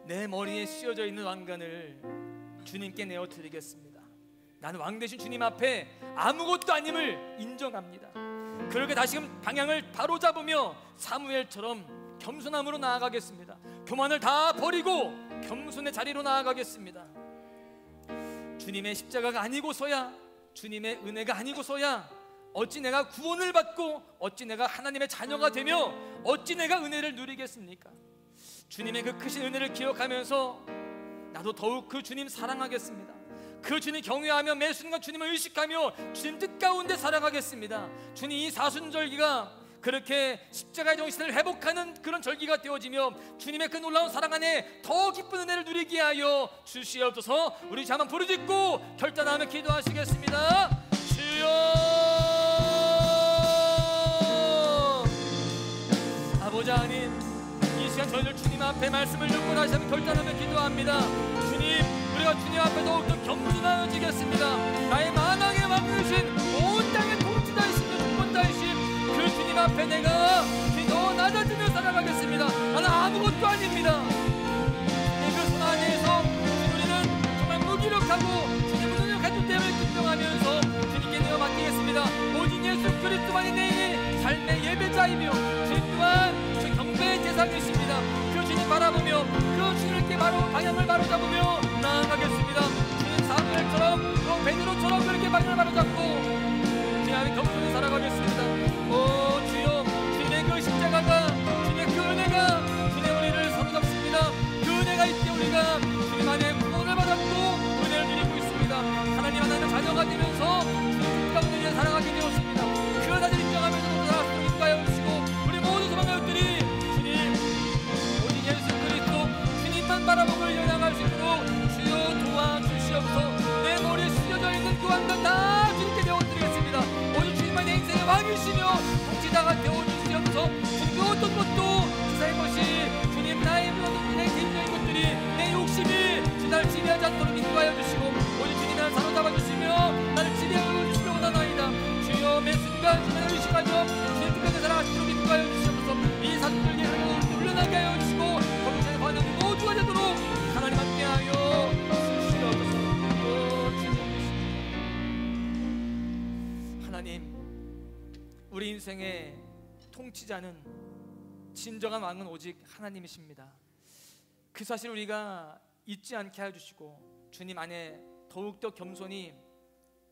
내 머리에 씌워져 있는 왕관을 주님께 내어드리겠습니다. 나는 왕 되신 주님 앞에 아무것도 아님을 인정합니다. 그렇게 다시금 방향을 바로 잡으며 사무엘처럼 겸손함으로 나아가겠습니다. 교만을 다 버리고 겸손의 자리로 나아가겠습니다. 주님의 십자가가 아니고서야, 주님의 은혜가 아니고서야 어찌 내가 구원을 받고 어찌 내가 하나님의 자녀가 되며 어찌 내가 은혜를 누리겠습니까? 주님의 그 크신 은혜를 기억하면서 나도 더욱 그 주님 사랑하겠습니다. 그 주님 경외하며 매 순간 주님을 의식하며 주님 뜻 가운데 살아가겠습니다. 주님, 이 사순절기가 그렇게 십자가의 정신을 회복하는 그런 절기가 되어지며 주님의 그 놀라운 사랑 안에 더 기쁜 은혜를 누리게 하여 주시옵소서. 우리 이제 한번 부르짖고 결단하며 기도하시겠습니다. 주여, 아버지 하나님, 이 시간 저희들 주님 앞에 말씀을 듣고 다시 한번 결단하며 기도합니다. 주님, 우리가 주님 앞에 더욱더 겸손하여지겠습니다. 나의 만왕의 왕 되신 온 땅의 통치자이시며 주권자이신 그 주님 앞에 내가 더 낮아지며 살아가겠습니다. 나는 아무것도 아닙니다. 그 손 안에서 우리는 정말 무기력하고 주님 무능력한 됨을 인정하면서 주님께 내어 맡기겠습니다. 오직 예수 그리스도만이 내 삶의 예배자이며 주님 또한 저 경배의 대상이십니다. 그 주님 바라보며 그 주님께 바로 방향을 바로 잡으며 나아가겠습니다. 주님 사무엘처럼 또 베드로처럼 그렇게 방향을 바로 잡고 주님 앞에 겸손히 살아가겠습니다. 오 주여, 주님의 그 십자가가, 주님의 그 은혜가 주님 우리를 사로잡습니다. 그 은혜가 있기에 우리가 주님 안에 구원을 받았고 은혜를 누리고 있습니다. 하나님 하나님의 자녀가 되면서 주님 가운데 살아가게 되었습니다. 그 자리를 인정하면서 살아갈 수 있게 하여 주시고 우리 모든 소망가족들이 주님 오직 예수 그리스도 주님만 바라보고 연양할 수 있도록 주여 도와주시옵소서. 내 머리에 씌워져 있는 그 왕관 다 주님께 내어드리겠습니다. 오직 주님만 내 인생의 왕이시며 통치자가 되어주시옵소서. 주님 그 어떤 것도 세상의 것이 주님 나의 모든 내 개인적인 것들이 내 욕심이 나를 지배하지 않도록 인도하여 주시고 오직 주님 나를 사로잡아 주시며 나를 지배하여 주시려 원하나이다. 주여 매 순간 주님을 의식하며 주님 끝까지 살아가시도록 인도하여 주시옵소서. 이 사순절기에 하나님을 훈련하게 하여 주시고 거룩한 관용이 모두가 되도록 하나님 함께하여 주시옵소서. 하나님, 우리 인생의 통치자는 진정한 왕은 오직 하나님이십니다. 그 사실 우리가 잊지 않게 해주시고 주님 안에 더욱더 겸손히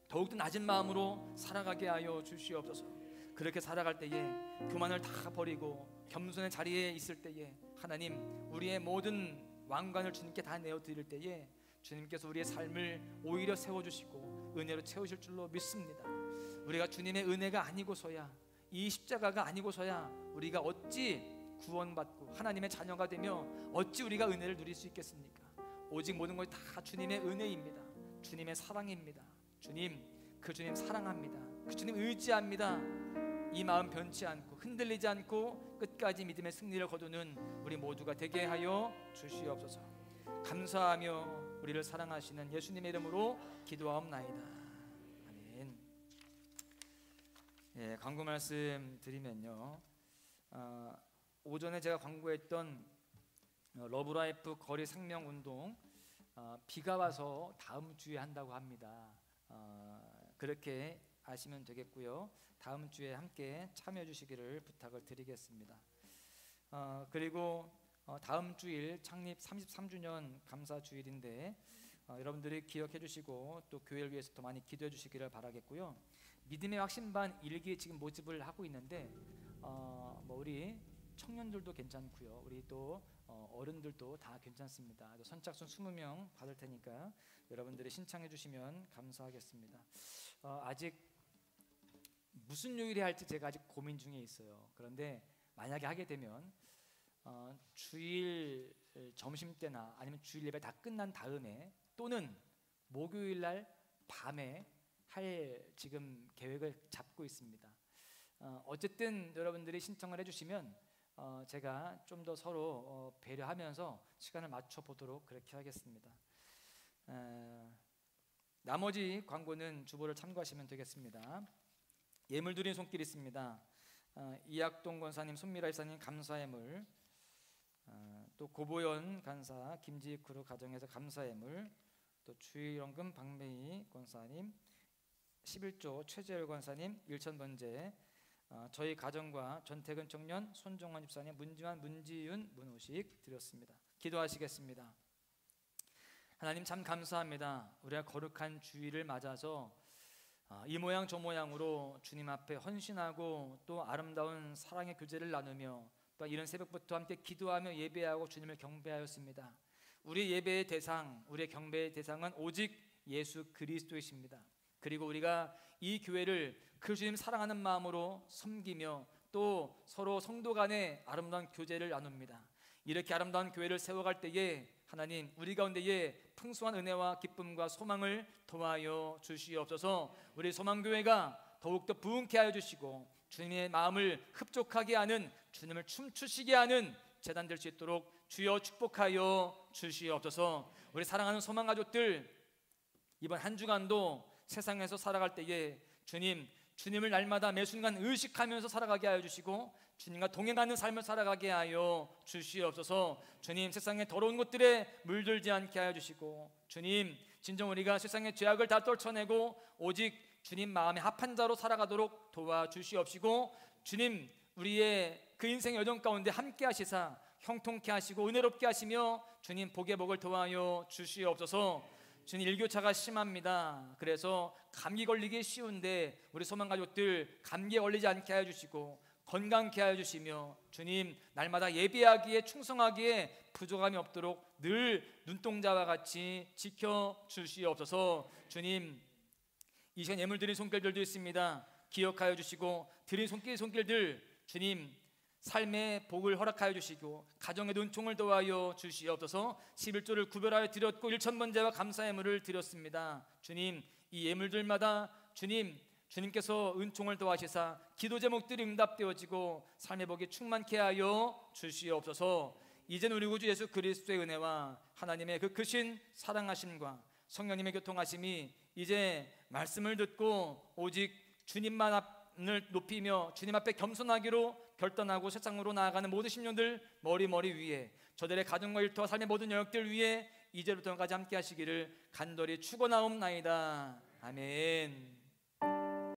더욱더 낮은 마음으로 살아가게 하여 주시옵소서. 그렇게 살아갈 때에 교만을 다 버리고 겸손의 자리에 있을 때에 하나님 우리의 모든 왕관을 주님께 다 내어드릴 때에 주님께서 우리의 삶을 오히려 세워주시고 은혜로 채우실 줄로 믿습니다. 우리가 주님의 은혜가 아니고서야, 이 십자가가 아니고서야 우리가 어찌 구원받고 하나님의 자녀가 되며 어찌 우리가 은혜를 누릴 수 있겠습니까? 오직 모든 것이 다 주님의 은혜입니다. 주님의 사랑입니다. 주님, 그 주님 사랑합니다. 그 주님 의지합니다. 이 마음 변치 않고 흔들리지 않고 끝까지 믿음의 승리를 거두는 우리 모두가 되게 하여 주시옵소서. 감사하며 우리를 사랑하시는 예수님의 이름으로 기도하옵나이다. 아멘. 예, 광고 말씀 드리면요, 오전에 제가 광고했던 러브라이프 거리 생명운동 비가 와서 다음 주에 한다고 합니다. 그렇게 아시면 되겠고요. 다음 주에 함께 참여해 주시기를 부탁을 드리겠습니다. 그리고 다음 주일 창립 33주년 감사 주일인데 여러분들이 기억해 주시고 또 교회를 위해서 더 많이 기도해 주시기를 바라겠고요. 믿음의 확신반 일기 지금 모집을 하고 있는데 우리 청년들도 괜찮고요. 우리 또 어른들도 다 괜찮습니다. 선착순 20명 받을 테니까 여러분들이 신청해 주시면 감사하겠습니다. 아직 무슨 요일에 할지 제가 아직 고민 중에 있어요. 그런데 만약에 하게 되면 주일 점심때나 아니면 주일 예배 다 끝난 다음에 또는 목요일 날 밤에 할 지금 계획을 잡고 있습니다. 어쨌든 여러분들이 신청을 해주시면 제가 좀 더 서로 배려하면서 시간을 맞춰 보도록 그렇게 하겠습니다. 나머지 광고는 주보를 참고하시면 되겠습니다. 예물 드린 손길 있습니다. 이학동 권사님, 손미라 이사님 감사의 물, 또 고보연 간사, 김지익 크루 가정에서 감사예물, 또 주일원금 박매희 권사님, 11조 최재열 권사님, 일천번제, 저희 가정과 전태근 청년, 손종환 집사님, 문지환, 문지윤, 문호식 드렸습니다. 기도하시겠습니다. 하나님 참 감사합니다. 우리가 거룩한 주일을 맞아서 이 모양 저 모양으로 주님 앞에 헌신하고 또 아름다운 사랑의 교제를 나누며 또 이런 새벽부터 함께 기도하며 예배하고 주님을 경배하였습니다. 우리 예배의 대상, 우리의 경배의 대상은 오직 예수 그리스도이십니다. 그리고 우리가 이 교회를 그 주님 사랑하는 마음으로 섬기며 또 서로 성도 간의 아름다운 교제를 나눕니다. 이렇게 아름다운 교회를 세워갈 때에 하나님 우리 가운데에 풍성한 은혜와 기쁨과 소망을 도와여 주시옵소서. 우리 소망교회가 더욱더 부흥케 하여 주시고 주님의 마음을 흡족하게 하는, 주님을 춤추시게 하는 제단 될 수 있도록 주여 축복하여 주시옵소서. 우리 사랑하는 소망가족들, 이번 한 주간도 세상에서 살아갈 때에 주님을 날마다 매 순간 의식하면서 살아가게 하여 주시고 주님과 동행하는 삶을 살아가게 하여 주시옵소서. 주님, 세상의 더러운 것들에 물들지 않게 하여 주시고 주님, 진정 우리가 세상의 죄악을 다 떨쳐내고 오직 주님 마음에 합한 자로 살아가도록 도와주시옵시고 주님, 우리의 그 인생의 여정 가운데 함께 하시사 형통케 하시고 은혜롭게 하시며 주님 복의 복을 도와여 주시옵소서. 주님, 일교차가 심합니다. 그래서 감기 걸리기 쉬운데 우리 소망가족들 감기에 걸리지 않게 하여 주시고 건강케 하여 주시며 주님, 날마다 예배하기에 충성하기에 부족함이 없도록 늘 눈동자와 같이 지켜 주시옵소서. 주님, 이 시간 예물 드린 손길들도 있습니다. 기억하여 주시고 드린 손길들 주님 삶의 복을 허락하여 주시고 가정의 은총을 도와여 주시옵소서. 11조를 구별하여 드렸고 1,000번제와 감사예물을 드렸습니다. 주님, 이 예물들마다 주님께서 은총을 도와시사 기도 제목들이 응답되어지고 삶의 복이 충만케 하여 주시옵소서. 이제는 우리 구주 예수 그리스도의 은혜와 하나님의 그 크신 사랑하심과 성령님의 교통하심이 이제 말씀을 듣고 오직 주님만을 높이며 주님 앞에 겸손하기로 결단하고 세상으로 나아가는 모든 심령들 머리 위에, 저들의 가정과 일터와 삶의 모든 영역들 위에 이제부터까지 함께 하시기를 간절히 축원하옵나이다. 아멘.